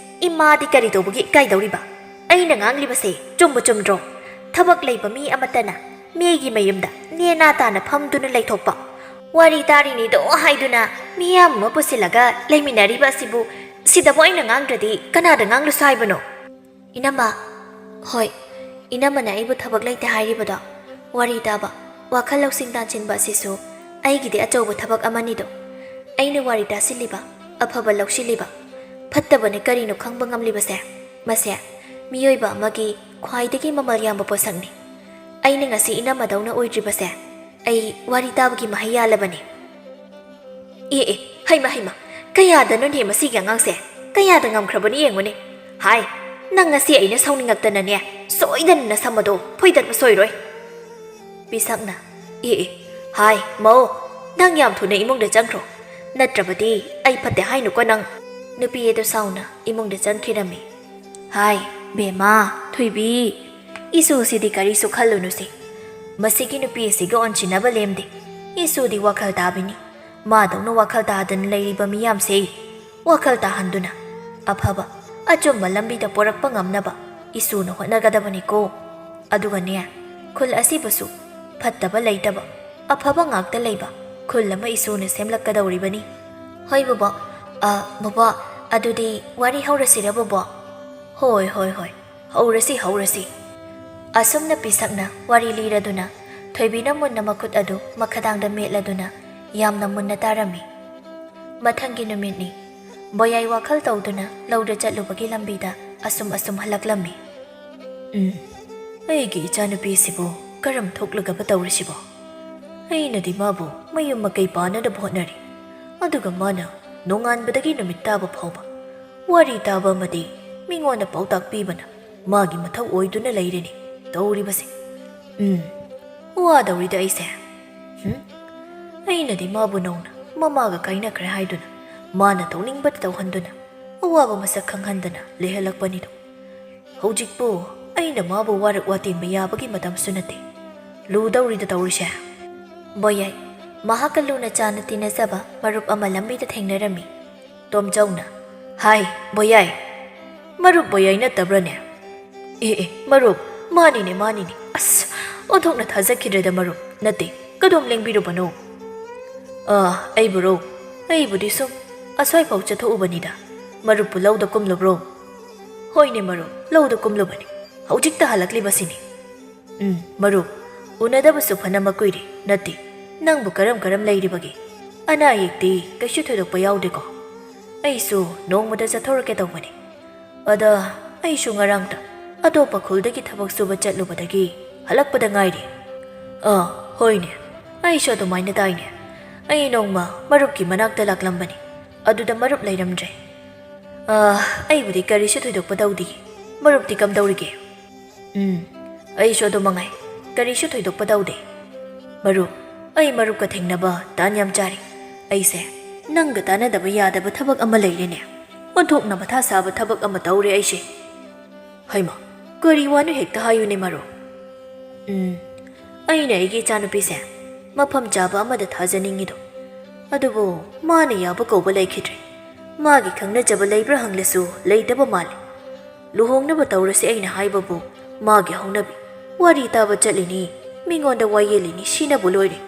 ꯏꯃꯥꯗꯤ ꯀꯔꯤ ꯇꯧꯕꯒꯤ ꯏꯀꯥꯏꯗꯧꯔꯤꯕ? ꯑꯩꯅ ꯉꯥꯡꯂꯤꯕꯁꯦ ꯆꯨꯝꯕ ꯆꯨꯝꯗ꯭ꯔꯣ? ꯊꯕꯛ ꯂꯩꯕ ꯃꯤ ꯑꯃꯠꯇꯅ ꯃꯤꯒꯤ ꯃꯌꯨꯝꯗ ꯅꯦꯅꯥ ꯇꯥꯅ ꯐꯝꯗꯨꯅ ꯂꯩꯊꯣꯛꯄ, ꯋꯥꯔꯤ ꯇꯥꯔꯤꯅꯤꯗꯣ ꯍꯥꯏꯗꯨꯅ ꯃꯤꯌꯥꯝ ꯑꯃ ꯄꯨꯁꯤꯜꯂꯒ ꯂꯩꯃꯤꯟꯅꯔꯤꯕ ꯑꯁꯤꯕꯨ ꯁꯤꯗꯕꯨ ꯑꯩꯅ ꯉꯥꯡꯗ꯭ꯔꯗꯤ ꯀꯅꯥꯗ ꯉꯥꯡꯂꯨꯁꯨ ꯍꯥꯏꯕꯅꯣ?
ꯏꯅꯝꯃ, ꯍꯣꯏ ꯏꯅꯝꯃꯅ ꯑꯩꯕꯨ ꯊꯕꯛ ꯂꯩꯇꯦ ꯍꯥꯏꯔꯤꯕꯗꯣ, ꯋꯥꯔꯤ ꯇꯥꯕ ꯋꯥꯈꯜ ꯂꯧꯁꯤꯡ ꯇꯥꯟꯁꯤꯟꯕ ꯑꯁꯤꯁꯨ ꯑꯩꯒꯤꯗꯤ ꯑꯆꯧꯕ ꯊꯕꯛ ꯑꯃꯅꯤꯗꯣ꯫ ꯑꯩꯅ ꯋꯥꯔꯤ ꯇꯥꯁꯤꯜꯂꯤꯕ, ꯑꯐꯕ ꯂꯧꯁꯤꯜꯂꯤꯕ, ꯐꯠꯇꯕꯅ ꯀꯔꯤꯅꯣ ꯈꯪꯕ ꯉꯝꯂꯤꯕꯁꯦ ꯃꯁꯦ ꯃꯤꯑꯣꯏꯕ ꯑꯃꯒꯤ ꯈ꯭ꯋꯥꯏꯗꯒꯤ ꯃꯃꯜ ꯌꯥꯝꯕ ꯄꯣꯠꯁꯛꯅꯤ꯫ ꯑꯩꯅ ꯉꯁꯤ ꯏꯅꯝꯃꯗꯧꯅ ꯑꯣꯏꯗ꯭ꯔꯤꯕꯁꯦ ꯑꯩ ꯋꯥꯔꯤ ꯇꯥꯕꯒꯤ ꯃꯍꯩ ꯌꯥꯜꯂꯕꯅꯤ꯫ ꯍꯩꯃ ꯀꯌꯥꯗꯅꯣꯅꯦ ꯃꯁꯤꯒꯤ ꯑꯉꯥꯡꯁꯦ, ꯀꯌꯥꯗ ꯉꯝꯈ꯭ꯔꯕꯅꯤ ꯌꯦꯡꯉꯨꯅꯦ꯫ ꯍꯥꯏ ꯅꯪ ꯉꯁꯤ ꯑꯩꯅ ꯁꯥꯎꯅꯤꯡꯉꯛꯇꯅꯅꯦ ꯁꯣꯏꯗꯅ ꯅꯁꯝ ꯑꯗꯣ ꯐꯣꯏꯗꯠꯄ ꯁꯣꯏꯔꯣꯏ꯫ ꯄꯤꯁꯛꯅ ꯍꯥꯏ ꯃꯧ, ꯅꯪ ꯌꯥꯝ ꯊꯨꯅ ꯏꯃꯨꯡꯗ ꯆꯪꯈ꯭ꯔꯣ, ꯅꯠꯇ꯭ꯔꯕꯗꯤ ꯑꯩ ꯐꯠꯇꯦ ꯍꯥꯏꯅꯨꯀꯣ ꯅꯪ꯫ ꯅꯨꯄꯤ ꯑꯗꯨ ꯁꯥꯎꯅ ꯏꯃꯨꯡꯗ ꯆꯪꯈꯤꯔꯝꯃꯤ꯫ ꯍꯥꯏ ꯕꯦꯝꯃ, ꯊꯣꯏꯕꯤ, ꯏꯁꯨꯁꯤꯗꯤ ꯀꯔꯤꯁꯨ ꯈꯜꯂꯨꯅꯨꯁꯤ꯫ ꯃꯁꯤꯒꯤ ꯅꯨꯄꯤ ꯑꯁꯤꯒ ꯑꯣꯟꯁꯤꯟꯅꯕ ꯂꯦꯝꯗꯦ꯫ ꯏꯁꯨꯗꯤ ꯋꯥꯈꯜ ꯇꯥꯕꯤꯅꯤ꯫ ꯃꯥꯗꯧꯅ ꯋꯥꯈꯜ ꯇꯥꯗꯅ ꯂꯩꯔꯤꯕ ꯃꯤꯌꯥꯝꯁꯦ ꯋꯥꯈꯜ ꯇꯥꯍꯟꯗꯨꯅ ꯑꯐꯕ ꯑꯆꯨꯝꯕ ꯂꯝꯕꯤꯗ ꯄꯣꯔꯛꯄ ꯉꯝꯅꯕ ꯏꯁꯨꯅ ꯍꯣꯠꯅꯒꯗꯕꯅꯤꯀꯣ꯫ ꯑꯗꯨꯒꯅꯦ ꯈꯨꯜ ꯑꯁꯤꯕꯨꯁꯨ ꯐꯠꯇꯕ ꯂꯩꯇꯕ, ꯑꯐꯕ ꯉꯥꯛꯇ ꯂꯩꯕ ꯈꯨꯜ ꯑꯃ ꯏꯁꯨꯅ ꯁꯦꯝꯂꯛꯀꯗꯧꯔꯤꯕꯅꯤ꯫ ꯍꯣꯏ ꯕꯣꯕꯣꯛ, ꯕꯣꯕꯣꯛ ꯑꯗꯨꯗꯤ ꯋꯥꯔꯤ ꯍꯧꯔꯁꯤꯔ ꯕꯣꯕꯣꯛ? ꯍꯣꯏ ꯍꯧꯔꯁꯤ꯫ ꯑꯁꯨꯝꯅ ꯄꯤꯁꯛꯅ ꯋꯥꯔꯤ ꯂꯤꯔꯗꯨꯅ ꯊꯣꯏꯕꯤꯅ ꯃꯨꯟꯅ ꯃꯈꯨꯠ ꯑꯗꯨ ꯃꯈꯗꯥꯡꯗ ꯃꯦꯠꯂꯗꯨꯅ ꯌꯥꯝꯅ ꯃꯨꯟꯅ ꯇꯥꯔꯝꯃꯤ꯫ ꯃꯊꯪꯒꯤ ꯅꯨꯃꯤꯠꯅꯤ꯫ ꯕꯣꯌꯥꯏ ꯋꯥꯈꯜ ꯇꯧꯗꯨꯅ ꯂꯧꯗ ꯆꯠꯂꯨꯕꯒꯤ ꯂꯝꯕꯤꯗ ꯑꯁꯨꯝ ꯍꯜꯂꯛꯂꯝꯃꯤ꯫ ꯑꯩꯒꯤ ꯏꯆꯥꯅꯨꯄꯤꯁꯤꯕꯨ ꯀꯔꯝ ꯊꯣꯛꯂꯒꯕ ꯇꯧꯔꯤꯁꯤꯕꯣ? ꯑꯩꯅꯗꯤ ꯃꯥꯕꯨ ꯃꯌꯨꯝ ꯃꯀꯩ ꯄꯥꯟꯅꯗꯕ ꯍꯣꯠꯅꯔꯤ, ꯑꯗꯨꯒ ꯃꯥꯅ ꯅꯣꯡꯉꯥꯟꯕꯗꯒꯤ ꯅꯨꯃꯤꯠ ꯇꯥꯕ ꯐꯥꯎꯕ ꯋꯥꯔꯤ ꯇꯥꯕ ꯑꯃꯗꯤ ꯃꯤꯉꯣꯟꯗ ꯄꯥꯎꯇꯥꯛ ꯄꯤꯕꯅ ꯃꯥꯒꯤ ꯃꯊꯧ ꯑꯣꯏꯗꯨꯅ ꯂꯩꯔꯤꯅꯤ ꯇꯧꯔꯤꯕꯁꯦ꯫ ꯋꯥꯗꯧꯔꯤꯗ ꯑꯩꯁꯦ꯫ ꯑꯩꯅꯗꯤ ꯃꯥꯕꯨ ꯅꯧꯅ ꯃꯃꯥꯒ ꯀꯥꯏꯅꯈ꯭ꯔꯦ ꯍꯥꯏꯗꯨꯅ ꯃꯥꯅ ꯇꯧꯅꯤꯡꯕꯗ ꯇꯧꯍꯟꯗꯨꯅ ꯑꯋꯥꯕ ꯃꯁꯛ ꯈꯪꯍꯟꯗꯅ ꯂꯩꯍꯜꯂꯛꯄꯅꯤꯗꯣ꯫ ꯍꯧꯖꯤꯛꯄꯨ ꯑꯩꯅ ꯃꯥꯕꯨ ꯋꯥꯔꯛ ꯋꯥꯇꯦꯝꯕ ꯌꯥꯕꯒꯤ ꯃꯇꯝꯁꯨ ꯅꯠꯇꯦ꯫ ꯂꯨꯗꯧꯔꯤꯗ ꯇꯧꯔꯤꯁꯦ꯫ ꯕꯣꯌꯥꯏ ꯃꯍꯥꯛꯀ ꯂꯨꯅ ꯆꯥꯟꯅ ꯇꯤꯟꯅꯖꯕ ꯃꯔꯨꯞ ꯑꯃ ꯂꯝꯕꯤꯗ ꯊꯦꯡꯅꯔꯝꯃꯤ꯫ ꯇꯣꯝꯆꯧꯅ ꯍꯥꯏ ꯕꯣꯌꯥꯏ, ꯃꯔꯨꯞ ꯕꯣꯌꯥꯏ ꯅꯠꯇꯕ꯭ꯔꯅꯦ? ꯃꯔꯨꯞ, ꯃꯥꯅꯤꯅꯦ꯫ ꯑꯁ ꯑꯣꯟꯊꯣꯛꯅ ꯊꯥꯖꯈꯤꯗ꯭ꯔꯦꯗ ꯃꯔꯨꯞ, ꯅꯠꯇꯦ ꯀꯗꯣꯝ ꯂꯦꯡꯕꯤꯔꯨꯕꯅꯣ? ꯑꯩꯕꯨꯔꯣ? ꯑꯩꯕꯨꯗꯤ ꯁꯨꯝ ꯑꯁ꯭ꯋꯥꯏꯐꯥꯎ ꯆꯠꯊꯣꯛꯎꯕꯅꯤꯗ꯫ ꯃꯔꯨꯞꯄꯨ ꯂꯧꯗ ꯀꯨꯝꯂꯨꯕ꯭ꯔꯣ? ꯍꯣꯏꯅꯦ ꯃꯔꯨꯞ, ꯂꯧꯗ ꯀꯨꯝꯂꯨꯕꯅꯤ, ꯍꯧꯖꯤꯛꯇ ꯍꯜꯂꯛꯂꯤꯕꯁꯤꯅꯤ꯫ ꯃꯔꯨꯞ, ꯎꯅꯗꯕꯁꯨ ꯐꯅꯃꯛ ꯀꯨꯏꯔꯦ, ꯅꯠꯇꯦ ꯅꯪꯕꯨ ꯀꯔꯝ ꯂꯩꯔꯤꯕꯒꯦ? ꯑꯅꯥ ꯑꯌꯦꯛꯇꯤ ꯀꯩꯁꯨ ꯊꯣꯏꯗꯣꯛꯄ ꯌꯥꯎꯗꯦꯀꯣ? ꯑꯩꯁꯨ ꯅꯣꯡꯃꯗ ꯆꯠꯊꯣꯔꯛꯀꯦ ꯇꯧꯕꯅꯤ, ꯑꯗ ꯑꯩꯁꯨ ꯉꯔꯥꯡꯇ ꯑꯇꯣꯞꯄ ꯈꯨꯜꯗꯒꯤ ꯊꯕꯛ ꯁꯨꯕ ꯆꯠꯂꯨꯕꯗꯒꯤ ꯍꯜꯂꯛꯄꯗ ꯉꯥꯏꯔꯤ꯫ ꯍꯣꯏꯅꯦ, ꯑꯩꯁꯨ ꯑꯗꯨꯃꯥꯏꯅ ꯇꯥꯏꯅꯦ꯫ ꯑꯩ ꯅꯣꯡꯃ ꯃꯔꯨꯞꯀꯤ ꯃꯅꯥꯛꯇ ꯂꯥꯛꯂꯝꯕꯅꯤ, ꯑꯗꯨꯗ ꯃꯔꯨꯞ ꯂꯩꯔꯝꯗ꯭ꯔꯦ꯫ ꯑꯩꯕꯨꯗꯤ ꯀꯔꯤꯁꯨ ꯊꯣꯏꯗꯣꯛꯄ ꯇꯧꯗꯤꯌꯦ꯫ ꯃꯔꯨꯞꯇꯤ ꯀꯝꯗꯧꯔꯤꯒꯦ? ꯑꯩꯁꯨ ꯑꯗꯨ ꯃꯉꯥꯏ, ꯀꯔꯤꯁꯨ ꯊꯣꯏꯗꯣꯛꯄ ꯇꯧꯗꯦ꯫ ꯃꯔꯨꯞ, ꯑꯩ ꯃꯔꯨꯞꯀ ꯊꯦꯡꯅꯕ ꯇꯥꯟ ꯌꯥꯝ ꯆꯥꯔꯤ꯫ ꯑꯩꯁꯦ ꯅꯪꯒ ꯇꯥꯟꯅꯗꯕ ꯌꯥꯗꯕ ꯊꯕꯛ ꯑꯃ ꯂꯩꯔꯦꯅꯦ꯫ ꯑꯣꯟꯊꯣꯛꯅ ꯃꯊꯥ ꯁꯥꯕ ꯊꯕꯛ ꯑꯃ ꯇꯧꯔꯦ ꯑꯩꯁꯦ꯫ ꯍꯩꯃ, ꯀꯔꯤ ꯋꯥꯅꯣ ꯍꯦꯛꯇ ꯍꯥꯏꯌꯨꯅꯦ ꯃꯔꯨꯞ꯫ ꯑꯩꯅ ꯑꯩꯒꯤ ꯏꯆꯥꯅꯨꯄꯤꯁꯦ ꯃꯐꯝ ꯆꯥꯕ ꯑꯃꯗ ꯊꯥꯖꯅꯤꯡꯉꯤꯗꯣ, ꯑꯗꯨꯕꯨ ꯃꯥꯅ ꯌꯥꯕ ꯀꯧꯕ ꯂꯩꯈꯤꯗ꯭ꯔꯦ꯫ ꯃꯥꯒꯤ ꯈꯪꯅꯖꯕ ꯂꯩꯕ꯭ꯔꯥ ꯍꯪꯂꯁꯨ ꯂꯩꯇꯕ ꯃꯥꯜꯂꯤ꯫ ꯂꯨꯍꯣꯡꯅꯕ ꯇꯧꯔꯁꯤ ꯑꯩꯅ ꯍꯥꯏꯕꯕꯨ ꯃꯥꯒꯤ ꯍꯧꯅꯕꯤ
ꯋꯥꯔꯤ ꯇꯥꯕ ꯆꯠꯂꯤꯅꯤ ꯃꯤꯉꯣꯟꯗ ꯋꯥꯌꯦꯜꯂꯤꯅꯤ ꯁꯤꯅꯕꯨ ꯂꯣꯏꯔꯦ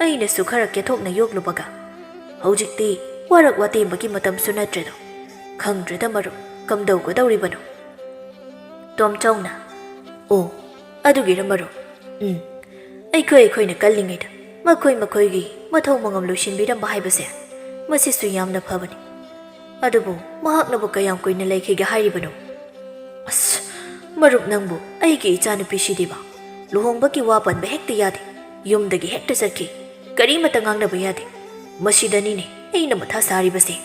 ꯑꯩꯅꯁꯨ ꯈꯔ ꯀꯦꯊꯣꯛꯅ ꯌꯣꯛꯂꯨꯕꯒ ꯍꯧꯖꯤꯛꯇꯤ ꯋꯥꯔꯛ ꯋꯥꯇꯦꯝꯕꯒꯤ ꯃꯇꯝꯁꯨ ꯅꯠꯇ꯭ꯔꯦꯗꯣ ꯈꯪꯗ꯭ꯔꯦꯗ ꯃꯔꯨꯞ ꯀꯝꯗꯧꯒꯗꯧꯔꯤꯕꯅꯣ ꯇꯣꯝꯆꯧꯅ ꯑꯣ ꯑꯗꯨꯒꯤꯔ ꯃꯔꯨꯞ ꯑꯩꯈꯣꯏꯅ ꯀꯜꯂꯤꯉꯩꯗ ꯃꯈꯣꯏꯒꯤ ꯃꯊꯧ ꯃꯉꯝ ꯂꯣꯏꯁꯤꯟꯕꯤꯔꯝꯕ ꯍꯥꯏꯕꯁꯦ ꯃꯁꯤꯁꯨ ꯌꯥꯝꯅ ꯐꯕꯅꯤ ꯑꯗꯨꯕꯨ ꯃꯍꯥꯛꯅꯕꯨ ꯀꯌꯥꯝ ꯀꯨꯏꯅ ꯂꯩꯈꯤꯒꯦ ꯍꯥꯏꯔꯤꯕꯅꯣ ꯑꯁ ꯃꯔꯨꯞ ꯅꯪꯕꯨ ꯑꯩꯒꯤ ꯏꯆꯥꯅꯨꯄꯤꯁꯤꯗꯤꯕ ꯂꯨꯍꯣꯡꯕꯒꯤ ꯋꯥ ꯄꯟꯕ ꯍꯦꯛꯇ ꯌꯥꯗꯦ ꯌꯨꯝꯗꯒꯤ ꯍꯦꯛꯇ ꯆꯠꯈꯤ ꯀꯔꯤꯃꯠꯇ ꯉꯥꯡꯅꯕ ꯌꯥꯗꯦ ꯃꯁꯤꯗꯅꯤꯅꯦ ꯑꯩꯅ ꯃꯊꯥ ꯁꯥꯔꯤꯕꯁꯦ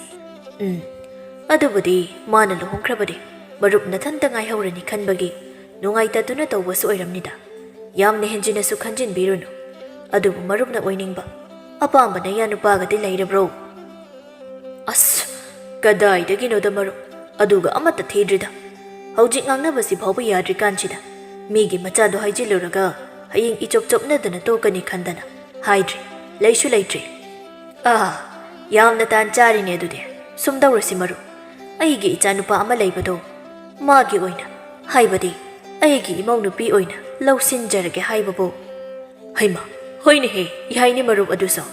ꯑꯗꯨꯕꯨꯗꯤ ꯃꯥꯅ ꯂꯨꯍꯣꯡꯈ꯭ꯔꯕꯗꯤ ꯃꯔꯨꯞ ꯅꯊꯟꯇ ꯉꯥꯏꯍꯧꯔꯅꯤ ꯈꯟꯕꯒꯤ ꯅꯨꯡꯉꯥꯏꯇꯗꯨꯅ ꯇꯧꯕꯁꯨ ꯑꯣꯏꯔꯝꯅꯤꯗ ꯌꯥꯝꯅ ꯍꯦꯟꯖꯤꯟꯅꯁꯨ ꯈꯟꯖꯤꯟꯕꯤꯔꯨꯅꯨ ꯑꯗꯨꯕꯨ ꯃꯔꯨꯞꯅ ꯑꯣꯏꯅꯤꯡꯕ ꯑꯄꯥꯝꯕ ꯅꯌꯥ ꯅꯨꯄꯥꯒꯗꯤ ꯂꯩꯔꯕ꯭ꯔꯣ ꯑꯁ ꯀꯗꯥꯏꯗꯒꯤꯅꯣꯗ ꯃꯔꯨꯞ ꯑꯗꯨꯒ ꯑꯃꯠꯇ ꯊꯤꯗ꯭ꯔꯤꯗ ꯍꯧꯖꯤꯛ ꯉꯥꯡꯅꯕꯁꯤ ꯐꯥꯎꯕ ꯌꯥꯗ꯭ꯔꯤꯀꯥꯟꯁꯤꯗ ꯃꯤꯒꯤ ꯃꯆꯥꯗꯣ ꯍꯥꯏꯖꯤꯜꯂꯨꯔꯒ ꯍꯌꯦꯡ ꯏꯆꯣꯞ ꯆꯣꯞꯅꯗꯅ ꯇꯣꯛꯀꯅꯤ ꯈꯟꯗꯅ ꯍꯥꯏꯗ꯭ꯔꯤ ꯂꯩꯁꯨ ꯂꯩꯇ꯭ꯔꯤ ꯌꯥꯝꯅ ꯇꯥꯟ ꯆꯥꯔꯤꯅꯦ ꯑꯗꯨꯗꯤ ꯁꯨꯝꯗꯧꯔꯁꯤ ꯃꯔꯨꯞ ꯑꯩꯒꯤ ꯏꯆꯥꯅꯨꯄꯥ ꯑꯃ ꯂꯩꯕꯗꯣ ꯃꯥꯒꯤ ꯑꯣꯏꯅ ꯍꯥꯏꯕꯗꯤ ꯑꯩꯒꯤ ꯏꯃꯧ ꯅꯨꯄꯤ ꯑꯣꯏꯅ ꯂꯧꯁꯤꯟꯖꯔꯒꯦ ꯍꯥꯏꯕꯕꯨ ꯍꯩꯃ ꯍꯣꯏꯅꯦꯍꯦ ꯌꯥꯏꯅꯦ ꯃꯔꯨꯞ ꯑꯗꯨꯁꯨ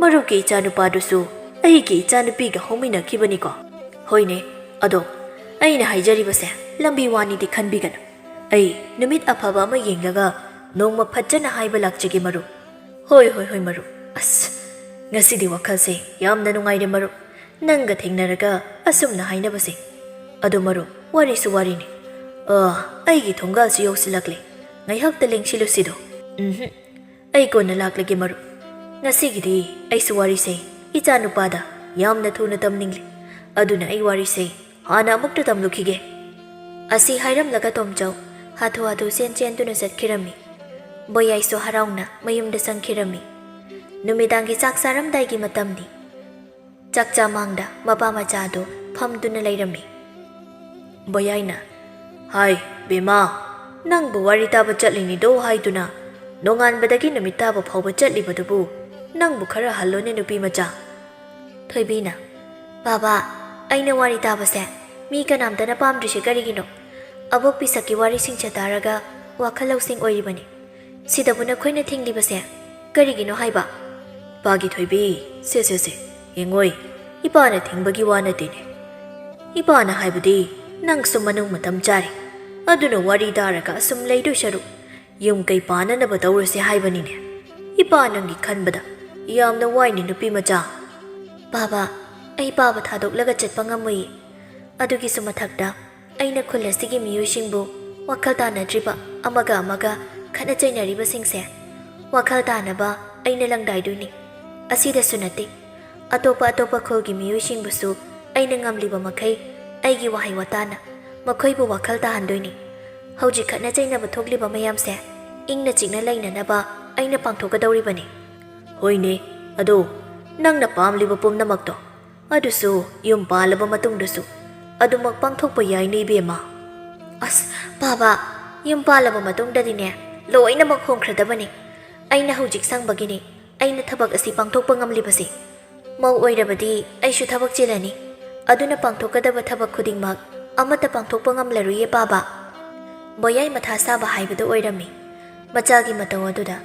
ꯃꯔꯨꯞꯀꯤ ꯏꯆꯥꯅꯨꯄꯥꯗꯨꯁꯨ ꯑꯩꯒꯤ ꯏꯆꯥꯅꯨꯄꯤꯒ ꯍꯧꯃꯤꯟꯅꯈꯤꯕꯅꯤꯀꯣ ꯍꯣꯏꯅꯦ ꯑꯗꯣ ꯑꯩꯅ ꯍꯥꯏꯖꯔꯤꯕꯁꯦ ꯂꯝꯕꯤ ꯋꯥꯅꯤꯗꯤ ꯈꯟꯕꯤꯒꯅꯨ ꯑꯩ ꯅꯨꯃꯤꯠ ꯑꯐꯕ ꯑꯃ ꯌꯦꯡꯂꯒ ꯅꯣꯡꯃ ꯐꯖꯅ ꯍꯥꯏꯕ ꯂꯥꯛꯆꯒꯦ ꯃꯔꯨꯞ ꯍꯣꯏ ꯃꯔꯨꯞ ꯑꯁ ꯉꯁꯤꯗꯤ ꯋꯥꯈꯜꯁꯦ ꯌꯥꯝꯅ ꯅꯨꯡꯉꯥꯏꯔꯦ ꯃꯔꯨꯞ ꯅꯪꯒ ꯊꯦꯡꯅꯔꯒ ꯑꯁꯨꯝꯅ ꯍꯥꯏꯅꯕꯁꯦ ꯑꯗꯣ ꯃꯔꯨꯞ ꯋꯥꯔꯤꯁꯨ ꯋꯥꯔꯤꯅꯤ ꯑꯩꯒꯤ ꯊꯣꯡꯒꯥꯜꯁꯨ ꯌꯧꯁꯤꯜꯂꯛꯂꯦ ꯉꯥꯏꯍꯥꯛꯇ ꯂꯦꯡꯁꯤꯜꯂꯨꯁꯤꯗꯣ ꯑꯩ ꯀꯣꯟꯅ ꯂꯥꯛꯂꯒꯦ ꯃꯔꯨꯞ ꯉꯁꯤꯒꯤꯗꯤ ꯑꯩꯁꯨ ꯋꯥꯔꯤꯁꯦ ꯏꯆꯥꯅꯨꯄꯥꯗ ꯌꯥꯝꯅ ꯊꯨꯅ ꯇꯝꯅꯤꯡꯂꯦ ꯑꯗꯨꯅ ꯑꯩ ꯋꯥꯔꯤꯁꯦ ꯍꯥꯟꯅ ꯑꯃꯨꯛꯇ ꯇꯝꯂꯨꯈꯤꯒꯦ ꯑꯁꯤ ꯍꯥꯏꯔꯝꯂꯒ ꯇꯣꯝꯆꯧ ꯍꯥꯊꯨ ꯆꯦꯟꯗꯨꯅ ꯆꯠꯈꯤꯔꯝꯃꯤ ꯕꯣꯌꯥꯏꯁꯨ ꯍꯔꯥꯎꯅ ꯃꯌꯨꯝꯗ ꯆꯪꯈꯤꯔꯝꯃꯤ ꯅꯨꯃꯤꯗꯥꯡꯒꯤ ꯆꯥꯛ ꯆꯥꯔꯝꯗꯥꯏꯒꯤ ꯃꯇꯝꯅꯤ ꯆꯥꯛꯆꯥ ꯃꯥꯡꯗ ꯃꯄꯥ ꯃꯆꯥꯗꯨ ꯐꯝꯗꯨꯅ ꯂꯩꯔꯝꯃꯤ ꯕꯣꯌꯥꯏꯅ ꯍꯥꯏ ꯕꯦꯃꯥ ꯅꯪꯕꯨ ꯋꯥꯔꯤ ꯇꯥꯕ ꯆꯠꯂꯤꯅꯤꯗꯣ ꯍꯥꯏꯗꯨꯅ ꯅꯣꯡꯉꯥꯟꯕꯗꯒꯤ ꯅꯨꯃꯤꯠ ꯇꯥꯕ ꯐꯥꯎꯕ ꯆꯠꯂꯤꯕꯗꯨꯕꯨ ꯅꯪꯕꯨ ꯈꯔ ꯍꯜꯂꯣꯅꯦ ꯅꯨꯄꯤ ꯃꯆꯥ ꯊꯣꯏꯕꯤꯅ ꯕꯥꯕꯥ ꯑꯩꯅ ꯋꯥꯔꯤ ꯇꯥꯕꯁꯦ ꯃꯤ ꯀꯅꯥꯝꯇꯅ ꯄꯥꯝꯗ꯭ꯔꯤꯁꯦ ꯀꯔꯤꯒꯤꯅꯣ ꯑꯕꯣꯛꯄꯤꯁꯛꯀꯤ ꯋꯥꯔꯤꯁꯤꯡꯁꯦ ꯇꯥꯔꯒ ꯋꯥꯈꯜ ꯂꯧꯁꯤꯡ ꯑꯣꯏꯔꯤꯕꯅꯤ ꯁꯤꯗꯕꯨ ꯅꯈꯣꯏꯅ ꯊꯤꯡꯂꯤꯕꯁꯦ ꯀꯔꯤꯒꯤꯅꯣ ꯍꯥꯏꯕ ꯄꯥꯒꯤ ꯊꯣꯏꯕꯤ ꯁꯦ ꯌꯦꯡꯉꯣꯏ ꯏꯄꯥꯅ ꯊꯤꯡꯕꯒꯤ ꯋꯥ ꯅꯠꯇꯦꯅꯦ ꯏꯄꯥꯅ ꯍꯥꯏꯕꯗꯤ ꯅꯪꯁꯨ ꯃꯅꯨꯡ ꯃꯇꯝ ꯆꯥꯔꯤ ꯑꯗꯨꯅ ꯋꯥꯔꯤ ꯇꯥꯔꯒ ꯑꯁꯨꯝ ꯂꯩꯗꯣꯏ ꯁꯔꯨꯛ ꯌꯨꯝ ꯀꯩ ꯄꯥꯅꯅꯕ ꯇꯧꯔꯁꯦ ꯍꯥꯏꯕꯅꯤꯅꯦ ꯏꯄꯥ ꯅꯪꯒꯤ ꯈꯟꯕꯗ ꯌꯥꯝꯅ ꯋꯥꯏꯅꯤ ꯅꯨꯄꯤ ꯃꯆꯥ ꯕꯥꯕꯥ ꯑꯩ ꯄꯥꯕ ꯊꯥꯗꯣꯛꯂꯒ ꯆꯠꯄ ꯉꯝꯃꯣꯏꯌꯦ ꯑꯗꯨꯒꯤꯁꯨ ꯃꯊꯛꯇ ꯑꯩꯅ ꯈꯨꯜ ꯑꯁꯤꯒꯤ ꯃꯤꯑꯣꯏꯁꯤꯡꯕꯨ ꯋꯥꯈꯜ ꯇꯥꯅꯗ꯭ꯔꯤꯕ ꯑꯃꯒ ꯈꯠꯅ ꯆꯩꯅꯔꯤꯕꯁꯤꯡꯁꯦ ꯋꯥꯈꯜ ꯇꯥꯅꯕ ꯑꯩꯅ ꯂꯪꯗꯥꯏꯗꯣꯏꯅꯤ ꯑꯁꯤꯗꯁꯨ ꯅꯠꯇꯦ ꯑꯇꯣꯞꯄ ꯈꯨꯜꯒꯤ ꯃꯤꯑꯣꯏꯁꯤꯡꯕꯨꯁꯨ ꯑꯩꯅ ꯉꯝꯂꯤꯕ ꯃꯈꯩ ꯑꯩꯒꯤ ꯋꯥꯍꯩ ꯋꯥꯇꯥꯅ ꯃꯈꯣꯏꯕꯨ ꯋꯥꯈꯜ ꯇꯥꯍꯟꯗꯣꯏꯅꯤ ꯍꯧꯖꯤꯛ ꯈꯠꯅ ꯆꯩꯅꯕ ꯊꯣꯛꯂꯤꯕ ꯃꯌꯥꯝꯁꯦ ꯏꯪꯅ ꯆꯤꯛꯅ ꯂꯩꯅꯅꯕ ꯑꯩꯅ ꯄꯥꯡꯊꯣꯛꯀꯗꯧꯔꯤꯕꯅꯤ ꯍꯣꯏꯅꯦ ꯑꯗꯣ ꯅꯪꯅ ꯄꯥꯝꯂꯤꯕ ꯄꯨꯝꯅꯃꯛꯇꯣ ꯑꯗꯨꯁꯨ ꯌꯨꯝ ꯄꯥꯜꯂꯕ ꯃꯇꯨꯡꯗꯁꯨ ꯑꯗꯨꯃꯛ ꯄꯥꯡꯊꯣꯛꯄ ꯌꯥꯏꯅꯦ ꯏꯕꯦꯝꯃ ꯑꯁ ꯕꯥꯕꯥ ꯌꯨꯝ ꯄꯥꯜꯂꯕ ꯃꯇꯨꯡꯗꯗꯤꯅꯦ ꯂꯣꯏꯅꯃꯛ ꯍꯣꯡꯈ꯭ꯔꯗꯕꯅꯤ ꯑꯩꯅ ꯍꯧꯖꯤꯛ ꯁꯪꯕꯒꯤꯅꯤ ꯑꯩꯅ ꯊꯕꯛ ꯑꯁꯤ ꯄꯥꯡꯊꯣꯛꯄ ꯉꯝꯂꯤꯕꯁꯤ ꯃꯧ ꯑꯣꯏꯔꯕꯗꯤ ꯑꯩꯁꯨ ꯊꯕꯛ ꯆꯤꯜꯂꯅꯤ ꯑꯗꯨꯅ ꯄꯥꯡꯊꯣꯛꯀꯗꯕ ꯊꯕꯛ ꯈꯨꯗꯤꯡꯃꯛ ꯑꯃꯠꯇ ꯄꯥꯡꯊꯣꯛꯄ ꯉꯝꯂꯔꯣꯏꯌꯦ ꯕꯥꯕꯥ ꯕꯣꯌꯥꯏ ꯃꯊꯥ ꯁꯥꯕ ꯍꯥꯏꯕꯗꯨ ꯑꯣꯏꯔꯝꯃꯤ ꯃꯆꯥꯒꯤ ꯃꯇꯧ ꯑꯗꯨꯗ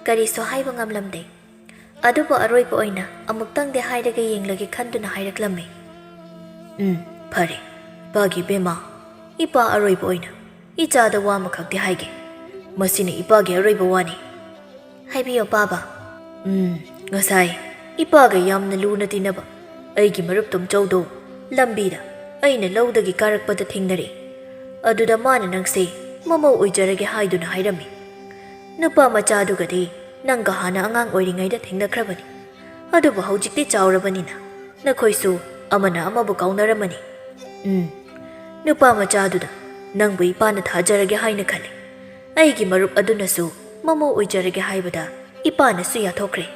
ꯀꯔꯤꯁꯨ ꯍꯥꯏꯕ ꯉꯝꯂꯝꯗꯦ ꯑꯗꯨꯕꯨ ꯑꯔꯣꯏꯕ ꯑꯣꯏꯅ ꯑꯃꯨꯛꯇꯪꯗꯤ ꯍꯥꯏꯔꯒ ꯌꯦꯡꯂꯒꯦ ꯈꯟꯗꯨꯅ ꯍꯥꯏꯔꯛꯂꯝꯃꯤ ꯐꯔꯦ ꯏꯄꯥꯒꯤ ꯕꯦꯃꯥ ꯏꯄꯥ ꯑꯔꯣꯏꯕ ꯑꯣꯏꯅ ꯏꯆꯥꯗ ꯋꯥ ꯑꯃꯈꯛꯇꯤ ꯍꯥꯏꯒꯦ ꯃꯁꯤꯅ ꯏꯄꯥꯒꯤ ꯑꯔꯣꯏꯕ ꯋꯥꯅꯤ ꯍꯥꯏꯕꯤꯌꯣ ꯕꯥꯕꯥ ꯉꯁꯥꯏ ꯏꯄꯥꯒ ꯌꯥꯝꯅ ꯂꯨꯅ ꯇꯤꯟꯅꯕ ꯑꯩꯒꯤ ꯃꯔꯨꯞ ꯇꯣꯝꯆꯧꯗꯣ ꯂꯝꯕꯤꯗ ꯑꯩꯅ ꯂꯧꯗꯒꯤ ꯀꯥꯔꯛꯄꯗ ꯊꯦꯡꯅꯔꯦ ꯑꯗꯨꯗ ꯃꯥꯅ ꯅꯪꯁꯦ ꯃꯃꯧ ꯑꯣꯏꯖꯔꯒꯦ ꯍꯥꯏꯗꯨꯅ ꯍꯥꯏꯔꯝꯃꯤ ꯅꯨꯄꯥ ꯃꯆꯥꯗꯨꯒꯗꯤ ꯅꯪꯒ ꯍꯥꯟꯅ ꯑꯉꯥꯡ ꯑꯣꯏꯔꯤꯉꯩꯗ ꯊꯦꯡꯅꯈ꯭ꯔꯕꯅꯤ ꯑꯗꯨꯕꯨ ꯍꯧꯖꯤꯛꯇꯤ ꯆꯥꯎꯔꯕꯅꯤꯅ ꯅꯈꯣꯏꯁꯨ ꯑꯃꯅ ꯑꯃꯕꯨ ꯀꯥꯎꯅꯔꯝꯃꯅꯤ ꯅꯨꯄꯥ ꯃꯆꯥꯗꯨꯗ ꯅꯪꯕꯨ ꯏꯄꯥꯅ ꯊꯥꯖꯔꯒꯦ ꯍꯥꯏꯅ ꯈꯜꯂꯤ ꯑꯩꯒꯤ ꯃꯔꯨꯞ ꯑꯗꯨꯅꯁꯨ ꯃꯃꯧ ꯑꯣꯏꯖꯔꯒꯦ ꯍꯥꯏꯕꯗ ꯏꯄꯥꯅꯁꯨ ꯌꯥꯊꯣꯛꯈ꯭ꯔꯦ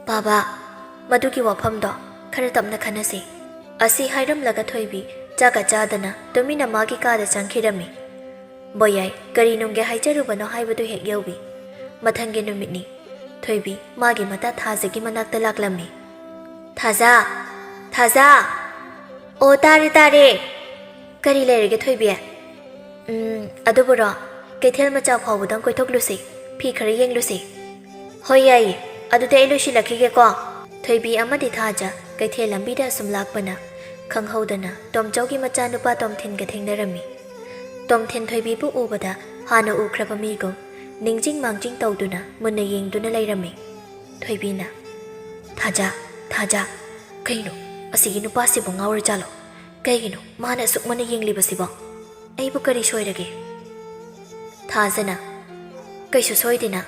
ꯕꯥꯕꯥ ꯃꯗꯨꯒꯤ ꯋꯥꯐꯝꯗꯣ ꯈꯔ ꯇꯞꯅ ꯈꯟꯅꯁꯤ ꯑꯁꯤ ꯍꯥꯏꯔꯝꯂꯒ ꯊꯣꯏꯕꯤ ꯆꯥꯛꯀ ꯆꯥꯗꯅ ꯇꯨꯃꯤꯟꯅ ꯃꯥꯒꯤ ꯀꯥꯗ ꯆꯪꯈꯤꯔꯝꯃꯤ ꯕꯣꯌꯥꯏ ꯀꯔꯤ ꯅꯨꯡꯒꯦ ꯍꯥꯏꯖꯔꯨꯕꯅꯣ ꯍꯥꯏꯕꯗꯨ ꯍꯦꯛ ꯌꯧꯕꯤ ꯃꯊꯪꯒꯤ ꯅꯨꯃꯤꯠꯅꯤ ꯊꯣꯏꯕꯤ ꯃꯥꯒꯤ ꯃꯇꯥ ꯊꯥꯖꯒꯤ ꯃꯅꯥꯛꯇ ꯂꯥꯛꯂꯝꯃꯤ ꯊꯥꯖ ꯑꯣ ꯇꯥꯔꯦ ꯀꯔꯤ ꯂꯩꯔꯒꯦ ꯊꯣꯏꯕꯤ ꯑꯗꯨꯕꯨꯔꯣ
ꯀꯩꯊꯦꯜ ꯃꯆꯥ ꯐꯥꯎꯕꯗꯪ ꯀꯣꯏꯊꯣꯛꯂꯨꯁꯤ ꯐꯤ ꯈꯔ ꯌꯦꯡꯂꯨꯁꯤ ꯍꯣꯏ ꯌꯥꯏꯌꯦ ꯑꯗꯨꯗꯤ ꯑꯩ ꯂꯣꯏꯁꯤꯜꯂꯛꯈꯤꯒꯦꯀꯣ ꯊꯣꯏꯕꯤ ꯑꯃꯗꯤ ꯊꯥꯖ ꯀꯩꯊꯦꯜ ꯂꯝꯕꯤꯗ ꯑꯁꯨꯝ ꯂꯥꯛꯄꯅ ꯈꯪꯍꯧꯗꯅ ꯇꯣꯝꯆꯧꯒꯤ ꯃꯆꯥꯅꯨꯄꯥ ꯇꯣꯝꯊꯤꯟꯒ ꯊꯦꯡꯅꯔꯝꯃꯤ ꯇꯣꯝꯊꯤꯟ ꯊꯣꯏꯕꯤꯕꯨ ꯎꯕꯗ ꯍꯥꯟꯅ ꯎꯈ꯭ꯔꯕ ꯃꯤꯒꯨꯝ ꯅꯤꯡꯖꯤꯡ ꯃꯥꯡꯖꯤꯡ ꯇꯧꯗꯨꯅ ꯃꯨꯟꯅ ꯌꯦꯡꯗꯨꯅ ꯂꯩꯔꯝꯃꯤ ꯊꯣꯏꯕꯤꯅ ꯊꯥꯖ ꯀꯩꯅꯣ ꯑꯁꯤꯒꯤ ꯅꯨꯄꯥꯁꯤꯕꯨ ꯉꯥꯎꯔꯖꯥꯠꯂꯣ ꯀꯩꯒꯤꯅꯣ ꯃꯥꯅ ꯑꯁꯨꯛ ꯃꯨꯟꯅ ꯌꯦꯡꯂꯤꯕꯁꯤꯕꯣ ꯑꯩꯕꯨ ꯀꯔꯤ ꯁꯣꯏꯔꯒꯦ ꯊꯥꯖꯅ ꯀꯩꯁꯨ ꯁꯣꯏꯗꯦꯅ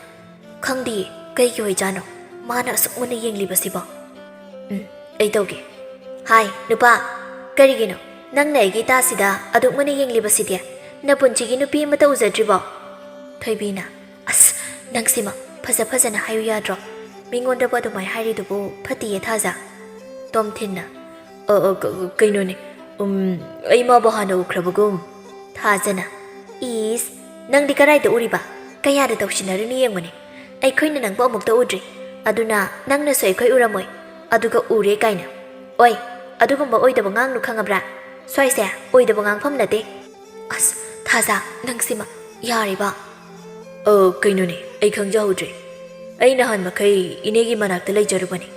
ꯈꯪꯗꯤꯌꯦ ꯀꯩꯒꯤ ꯑꯣꯏꯖꯥꯠꯅꯣ ꯃꯥꯅ ꯑꯁꯨꯛ ꯃꯨꯟꯅ ꯌꯦꯡꯂꯤꯕꯁꯤꯕꯣ ꯑꯩ ꯇꯧꯒꯦ ꯍꯥꯏ ꯅꯨꯄꯥ ꯀꯔꯤꯒꯤꯅꯣ ꯅꯪꯅ ꯑꯩꯒꯤ ꯏꯇꯥꯁꯤꯗ ꯑꯗꯨꯛ ꯃꯨꯟꯅ ꯌꯦꯡꯂꯤꯕꯁꯤꯗꯤ ꯅꯄꯨꯟꯁꯤꯒꯤ ꯅꯨꯄꯤ ꯑꯃꯠꯇ ꯎꯖꯗ꯭ꯔꯤꯕꯣ ꯊꯣꯏꯕꯤꯅ ꯑꯁ ꯅꯪꯁꯤꯃ ꯐꯖꯅ ꯍꯥꯏꯌꯨ ꯌꯥꯗ꯭ꯔꯣ ꯃꯤꯉꯣꯟꯗꯕꯨ ꯑꯗꯨꯃꯥꯏ ꯍꯥꯏꯔꯤꯗꯨꯕꯨ ꯐꯠꯇꯤꯌꯦ ꯊꯥꯖ ꯇꯣꯝꯊꯤꯟꯅ ꯀꯩꯅꯣꯅꯦ ꯑꯩ ꯃꯥꯕꯨ ꯍꯥꯟꯅ ꯎꯈ꯭ꯔꯕꯒꯨꯝ ꯊꯥꯖꯅ ꯏꯁ ꯅꯪꯗꯤ ꯀꯔꯥꯏꯗ ꯎꯔꯤꯕ ꯀꯌꯥꯗ ꯇꯧꯁꯤꯟꯅꯔꯨꯅꯤ ꯌꯦꯡꯉꯨꯅꯦ ꯑꯩꯈꯣꯏꯅ ꯅꯪꯕꯨ ꯑꯃꯨꯛꯇ ꯎꯗ꯭ꯔꯤ ꯑꯗꯨꯅ ꯅꯪꯅꯁꯨ ꯑꯩꯈꯣꯏ ꯎꯔꯝꯃꯣꯏ ꯑꯗꯨꯒ ꯎꯔꯦ ꯀꯥꯏꯅ ꯑꯣꯏ ꯑꯗꯨꯒꯨꯝꯕ ꯑꯣꯏꯗꯕ ꯉꯥꯡꯅꯨ ꯈꯪꯉꯕ꯭ꯔꯥ ꯁ꯭ꯋꯥꯏꯁꯦ ꯑꯣꯏꯗꯕ ꯉꯥꯡꯐꯝ ꯅꯠꯇꯦ ꯑꯁ ꯊꯥꯖ ꯅꯪꯁꯤꯃ ꯌꯥꯔꯤꯕ ꯀꯩꯅꯣꯅꯦ ꯑꯩ ꯈꯪꯖꯍꯧꯗ꯭ꯔꯦ ꯑꯩ ꯅꯍꯥꯟ ꯃꯈꯩ ꯏꯅꯦꯒꯤ ꯃꯅꯥꯛꯇ ꯂꯩꯖꯔꯨꯕꯅꯤ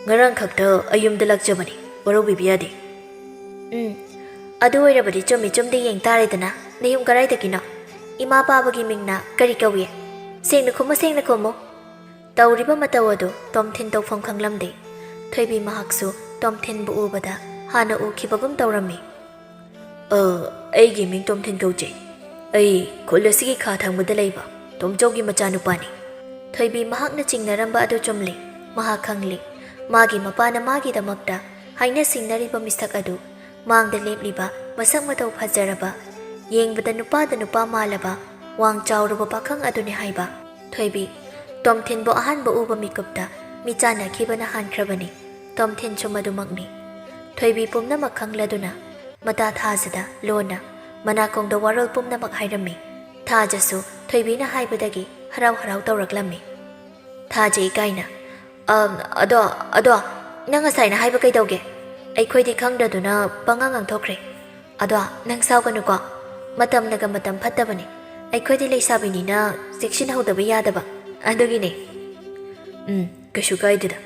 ꯉꯔꯥꯡ ꯈꯛꯇ ꯑꯩ ꯌꯨꯝꯗ ꯂꯥꯛꯆꯕꯅꯤ ꯋꯥꯔꯧꯕꯤꯕ ꯌꯥꯗꯦ ꯑꯗꯨ ꯑꯣꯏꯔꯕꯗꯤ ꯆꯨꯝꯃꯤ ꯆꯨꯝꯗꯦ ꯌꯦꯡ ꯇꯥꯔꯦꯗꯅ ꯅꯌꯨꯝ ꯀꯔꯥꯏꯗꯒꯤꯅꯣ ꯏꯃꯥ ꯄꯥꯕꯒꯤ ꯃꯤꯡꯅ ꯀꯔꯤ ꯀꯧꯏ ꯁꯦꯡꯅ ꯈꯨꯝꯃꯨ ꯇꯧꯔꯤꯕ ꯃꯇꯧ ꯑꯗꯨ ꯇꯣꯝꯊꯤꯟ ꯇꯧꯐꯝ ꯈꯪꯂꯝꯗꯦ ꯊꯣꯏꯕꯤ ꯃꯍꯥꯛꯁꯨ ꯇꯣꯝꯊꯤꯟꯕꯨ ꯎꯕꯗ ꯍꯥꯟꯅ ꯎꯈꯤꯕꯒꯨm ꯇꯧꯔꯝꯃꯤ ꯑꯩꯒꯤ ꯃꯤꯡ ꯇꯣꯝꯊꯤꯟ ꯀꯧꯖꯩ ꯑꯩ ꯈꯨꯜ ꯑꯁꯤꯒꯤ ꯈꯥ ꯊꯪꯕꯗ ꯂꯩꯕ ꯇꯣꯝꯆꯧꯒꯤ ꯃꯆꯥꯅꯨꯄꯥꯅꯤ ꯊꯣꯏꯕꯤ ꯃꯍꯥꯛꯅ ꯆꯤꯡꯅꯔꯝꯕ ꯑꯗꯨ ꯆꯨꯝꯂꯤ ꯃꯍꯥꯛ ꯈꯪꯂꯤ ꯃꯥꯒꯤ ꯃꯄꯥꯅ ꯃꯥꯒꯤꯗꯃꯛꯇ ꯍꯥꯏꯅ ꯁꯤꯡꯅꯔꯤꯕ ꯃꯤꯁꯛ ꯑꯗꯨ ꯃꯥꯡꯗ ꯂꯦꯞꯂꯤꯕ ꯃꯁꯛ ꯃꯇꯧ ꯐꯖꯔꯕ ꯌꯦꯡꯕꯗ ꯅꯨꯄꯥꯗ ꯅꯨꯄꯥ ꯃꯥꯜꯂꯕ ꯋꯥꯡ ꯆꯥꯎꯔꯕ ꯄꯥꯈꯪ ꯑꯗꯨꯅꯤ ꯍꯥꯏꯕ ꯊꯣꯏꯕꯤ ꯇꯣꯝꯊꯤꯟꯕꯨ ꯑꯍꯥꯟꯕ ꯎꯕ ꯃꯤꯀꯨꯞꯇ ꯃꯤꯆꯥꯟꯅꯈꯤꯕꯅ ꯍꯥꯟꯈ꯭ꯔꯕꯅꯤ ꯇꯣꯝꯊꯤꯟꯁꯨ ꯃꯗꯨꯃꯛꯅꯤ ꯊꯣꯏꯕꯤ ꯄꯨꯝꯅꯃꯛ ꯈꯪꯂꯗꯨꯅ ꯃꯇꯥ ꯊꯥꯖꯗ ꯂꯣꯟꯅ ꯃꯅꯥꯀꯣꯡꯗ ꯋꯥꯔꯣꯜ ꯄꯨꯝꯅꯃꯛ ꯍꯥꯏꯔꯝꯃꯤ ꯊꯥꯖꯁꯨ ꯊꯣꯏꯕꯤꯅ ꯍꯥꯏꯕꯗꯒꯤ ꯍꯔꯥꯎ ꯇꯧꯔꯛꯂꯝꯃꯤ ꯊꯥꯖ ꯏꯀꯥꯏꯅ ꯑꯗꯣ ꯅꯪ ꯉꯁꯥꯏꯅ ꯍꯥꯏꯕ ꯀꯩꯗꯧꯒꯦ ꯑꯩꯈꯣꯏꯗꯤ ꯈꯪꯗꯗꯨꯅ ꯄꯉꯥꯡ ꯉꯥꯡꯊꯣꯛꯈ꯭ꯔꯦ ꯑꯗꯣ ꯅꯪ ꯁꯥꯎꯒꯅꯨꯀꯣ ꯃꯇꯝꯅꯒ ꯃꯇꯝ ꯐꯠꯇꯕꯅꯤ ꯑꯩꯈꯣꯏꯗꯤ ꯂꯩꯁꯥꯕꯤꯅꯤꯅ ꯆꯦꯛꯁꯤꯟꯍꯧꯗꯕ ꯌꯥꯗꯕ ꯑꯗꯨꯒꯤꯅꯦ ꯀꯩꯁꯨ ꯀꯥꯏꯗꯦꯗ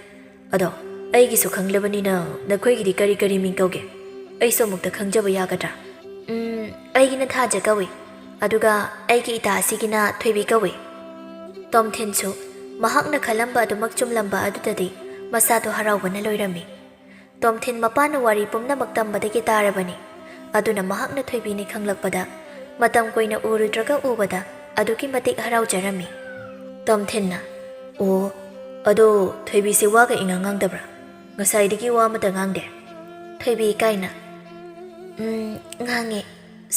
ꯑꯗꯣ ꯑꯩꯒꯤꯁꯨ ꯈꯪꯂꯕꯅꯤꯅ ꯅꯈꯣꯏꯒꯤꯗꯤ ꯀꯔꯤ ꯃꯤꯡ ꯀꯧꯒꯦ ꯑꯩꯁꯨ ꯑꯃꯨꯛꯇ ꯈꯪꯖꯕ ꯌꯥꯒꯗ꯭ꯔꯥ ꯑꯩꯒꯤꯅ ꯊꯥꯖ ꯀꯧꯏ ꯑꯗꯨꯒ ꯑꯩꯒꯤ ꯏꯇꯥ ꯑꯁꯤꯒꯤꯅ ꯊꯣꯏꯕꯤ ꯀꯧꯏ ꯇꯣꯝꯊꯤꯟꯁꯨ ꯃꯍꯥꯛꯅ ꯈꯜꯂꯝꯕ ꯑꯗꯨꯃꯛ ꯆꯨꯝꯂꯝꯕ ꯑꯗꯨꯗꯗꯤ ꯃꯁꯥꯗꯣ ꯍꯔꯥꯎꯕꯅ ꯂꯣꯏꯔꯝꯃꯤ ꯇꯣꯝꯊꯤꯟ ꯃꯄꯥꯅ ꯋꯥꯔꯤ ꯄꯨꯝꯅꯃꯛ ꯇꯝꯕꯗꯒꯤ ꯇꯥꯔꯕꯅꯤ ꯑꯗꯨꯅ ꯃꯍꯥꯛꯅ ꯊꯣꯏꯕꯤꯅꯤ ꯈꯪꯂꯛꯄꯗ ꯃꯇꯝ ꯀꯨꯏꯅ ꯎꯔꯨꯗ꯭ꯔꯒ ꯎꯕꯗ ꯑꯗꯨꯛꯀꯤ ꯃꯇꯤꯛ ꯍꯔꯥꯎꯖꯔꯝꯃꯤ ꯇꯣꯝꯊꯤꯟꯅ ꯑꯣ ꯑꯗꯣ ꯊꯣꯏꯕꯤꯁꯦ ꯋꯥꯒ ꯏꯉꯥꯡ ꯉꯥꯡꯗꯕ꯭ꯔꯥ ꯉꯁꯥꯏꯗꯒꯤ ꯋꯥ ꯑꯃꯇ ꯉꯥꯡꯗꯦ ꯊꯣꯏꯕꯤ ꯏꯀꯥꯏꯅ ꯉꯥꯡꯉꯦ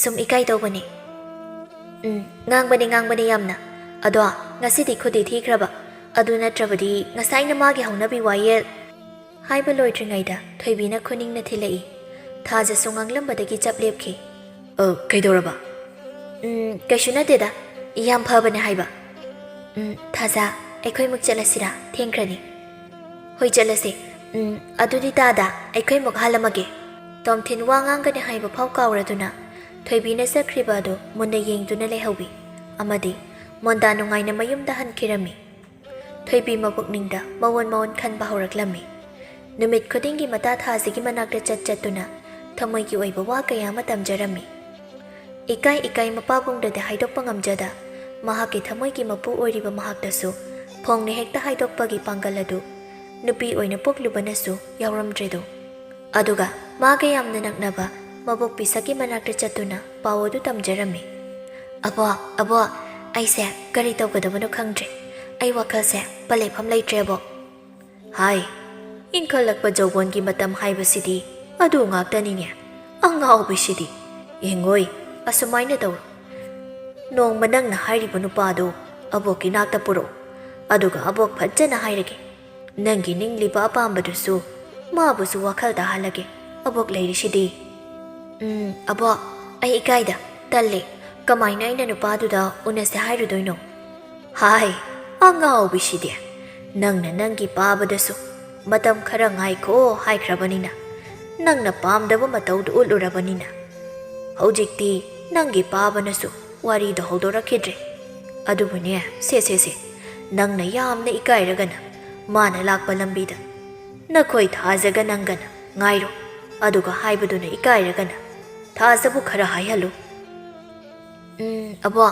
ꯁꯨꯝ ꯏꯀꯥꯏ ꯇꯧꯕꯅꯤ ꯉꯥꯡꯕꯅꯤ ꯌꯥꯝꯅ ꯑꯗꯣ ꯉꯁꯤꯗꯤ ꯈꯨꯗꯤ ꯊꯤꯈ꯭ꯔꯕ ꯑꯗꯨ ꯅꯠꯇ꯭ꯔꯕꯗꯤ ꯉꯁꯥꯏꯅ ꯃꯥꯒꯤ ꯍꯧꯅꯕꯤ ꯋꯥꯌꯦꯜ ꯍꯥꯏꯕ ꯂꯣꯏꯗ꯭ꯔꯤꯉꯩꯗ ꯊꯣꯏꯕꯤꯅ ꯈꯨꯅꯤꯡꯅ ꯊꯤꯜꯂꯛꯏ ꯊꯥꯖꯁꯨ ꯉꯥꯡꯂꯝꯕꯗꯒꯤ ꯆꯞ ꯂꯦꯞꯈꯤ ꯀꯩꯗꯧꯔꯕ ꯀꯩꯁꯨ ꯅꯠꯇꯦꯗ ꯌꯥꯝ ꯐꯕꯅꯦ ꯍꯥꯏꯕ ꯊꯥꯖ ꯑꯩꯈꯣꯏꯃꯨꯛ ꯆꯠꯂꯁꯤꯔꯥ ꯊꯦꯡꯈ꯭ꯔꯅꯤ ꯍꯣꯏ ꯆꯠꯂꯁꯤ ꯑꯗꯨꯗꯤ ꯇꯥꯗ ꯑꯩꯈꯣꯏꯃꯨꯛ ꯍꯥꯜꯂꯝꯃꯒꯦ ꯇꯣꯝꯊꯤꯟ ꯋꯥ ꯉꯥꯡꯒꯅꯤ ꯍꯥꯏꯕ ꯐꯥꯎ ꯀꯥꯎꯔꯗꯨꯅ ꯊꯣꯏꯕꯤꯅ ꯆꯠꯈ꯭ꯔꯤꯕ ꯑꯗꯨ ꯃꯨꯟꯅ ꯌꯦꯡꯗꯨꯅ ꯂꯩꯍꯧꯏ ꯑꯃꯗꯤ ꯃꯣꯟꯗꯥ ꯅꯨꯡꯉꯥꯏꯅ ꯃꯌꯨꯝꯗ ꯍꯟꯈꯤꯔꯝꯃꯤ ꯊꯣꯏꯕꯤ ꯃꯄꯨꯛꯅꯤꯡꯗ ꯃꯋꯣꯟ ꯈꯟꯕ ꯍꯧꯔꯛꯂꯝꯃꯤ ꯅꯨꯃꯤꯠ ꯈꯨꯗꯤꯡꯒꯤ ꯃꯇꯥ ꯊꯥꯖꯒꯤ ꯃꯅꯥꯛꯇ ꯆꯠꯇꯨꯅ ꯊꯃꯣꯏꯒꯤ ꯑꯣꯏꯕ ꯋꯥ ꯀꯌꯥ ꯑꯃ ꯇꯝꯖꯔꯝꯃꯤ ꯏꯀꯥꯏ ꯃꯄꯥꯕꯨꯡꯗꯗꯤ ꯍꯥꯏꯗꯣꯛꯄ ꯉꯝꯖꯗ ꯃꯍꯥꯛꯀꯤ ꯊꯃꯣꯏꯒꯤ ꯃꯄꯨ ꯑꯣꯏꯔꯤꯕ ꯃꯍꯥꯛꯇꯁꯨ ꯐꯣꯡꯅ ꯍꯦꯛꯇ ꯍꯥꯏꯗꯣꯛꯄꯒꯤ ꯄꯥꯡꯒꯜ ꯑꯗꯨ ꯅꯨꯄꯤ ꯑꯣꯏꯅ ꯄꯣꯛꯂꯨꯕꯅꯁꯨ ꯌꯥꯎꯔꯝꯗ꯭ꯔꯦꯗꯣ ꯑꯗꯨꯒ ꯃꯥꯒ ꯌꯥꯝꯅ ꯅꯛꯅꯕ ꯃꯕꯣꯛꯄꯤꯁꯛꯀꯤ ꯃꯅꯥꯛꯇ ꯆꯠꯇꯨꯅ ꯄꯥꯎ ꯑꯗꯨ ꯇꯝꯖꯔꯝꯃꯤ ꯑꯕꯣ ꯑꯩꯁꯦ ꯀꯔꯤ ꯇꯧꯒꯗꯕꯅꯣ ꯈꯪꯗ꯭ꯔꯦ ꯑꯩ ꯋꯥꯈꯜꯁꯦ ꯄꯂꯦꯞꯐꯝ ꯂꯩꯇ꯭ꯔꯦꯕꯣ ꯍꯥꯏ ꯏꯟꯈꯠꯂꯛꯄ ꯖꯧꯕꯣꯟꯒꯤ ꯃꯇꯝ ꯍꯥꯏꯕꯁꯤꯗꯤ ꯑꯗꯨ ꯉꯥꯛꯇꯅꯤꯅꯦ ꯑꯉꯥꯎꯕꯤꯁꯤꯗꯤ ꯌꯦꯡꯉꯣꯏ ꯑꯁꯨꯃꯥꯏꯅ ꯇꯧꯔꯣ ꯅꯣꯡꯃ ꯅꯪꯅ ꯍꯥꯏꯔꯤꯕ ꯅꯨꯄꯥꯗꯣ ꯑꯕꯣꯛꯀꯤ ꯅꯥꯛꯇ ꯄꯨꯔꯛꯎ ꯑꯗꯨꯒ ꯑꯕꯣꯛ ꯐꯖꯅ ꯍꯥꯏꯔꯒꯦ ꯅꯪꯒꯤ ꯅꯤꯡꯂꯤꯕ ꯑꯄꯥꯝꯕꯗꯨꯁꯨ ꯃꯥꯕꯨꯁꯨ ꯋꯥꯈꯜ ꯇꯥꯍꯜꯂꯒꯦ ꯑꯕꯣꯛ ꯂꯩꯔꯤꯁꯤꯗꯤ ꯑꯕꯣꯛ ꯑꯩ ꯏꯀꯥꯏꯗ ꯇꯜꯂꯦ ꯀꯃꯥꯏꯅ ꯑꯩꯅ ꯅꯨꯄꯥꯗꯨꯗ ꯎꯅꯁꯦ ꯍꯥꯏꯔꯨꯗꯣꯏꯅꯣ ꯍꯥꯏ ꯑꯉꯥꯎꯕꯤꯁꯤꯗꯤ ꯅꯪꯅ ꯅꯪꯒꯤ ꯄꯥꯕꯗꯁꯨ ꯃꯇꯝ ꯈꯔ ꯉꯥꯏꯈꯣ ꯍꯥꯏꯈ꯭ꯔꯕꯅꯤꯅ ꯅꯪꯅ ꯄꯥꯝꯗꯕ ꯃꯇꯧꯗꯨ ꯎꯠꯂꯨꯔꯕꯅꯤꯅ ꯍꯧꯖꯤꯛꯇꯤ ꯅꯪꯒꯤ ꯄꯥꯕꯅꯁꯨ
ꯋꯥꯔꯤꯗꯣ ꯍꯧꯗꯣꯔꯛꯈꯤꯗ꯭ꯔꯦ꯫ ꯑꯗꯨꯕꯨꯅꯦ ꯁꯦ ꯅꯪꯅ ꯌꯥꯝꯅ ꯏꯀꯥꯏꯔꯒꯅ ꯃꯥꯅ ꯂꯥꯛꯄ ꯂꯝꯕꯤꯗ ꯅꯈꯣꯏ ꯊꯥꯖꯒ ꯅꯪꯒꯅ ꯉꯥꯏꯔꯣ, ꯑꯗꯨꯒ ꯍꯥꯏꯕꯗꯨꯅ ꯏꯀꯥꯏꯔꯒꯅ ꯊꯥꯖꯕꯨ ꯈꯔ ꯍꯥꯏꯍꯜꯂꯨ꯫
ꯑꯕꯣ,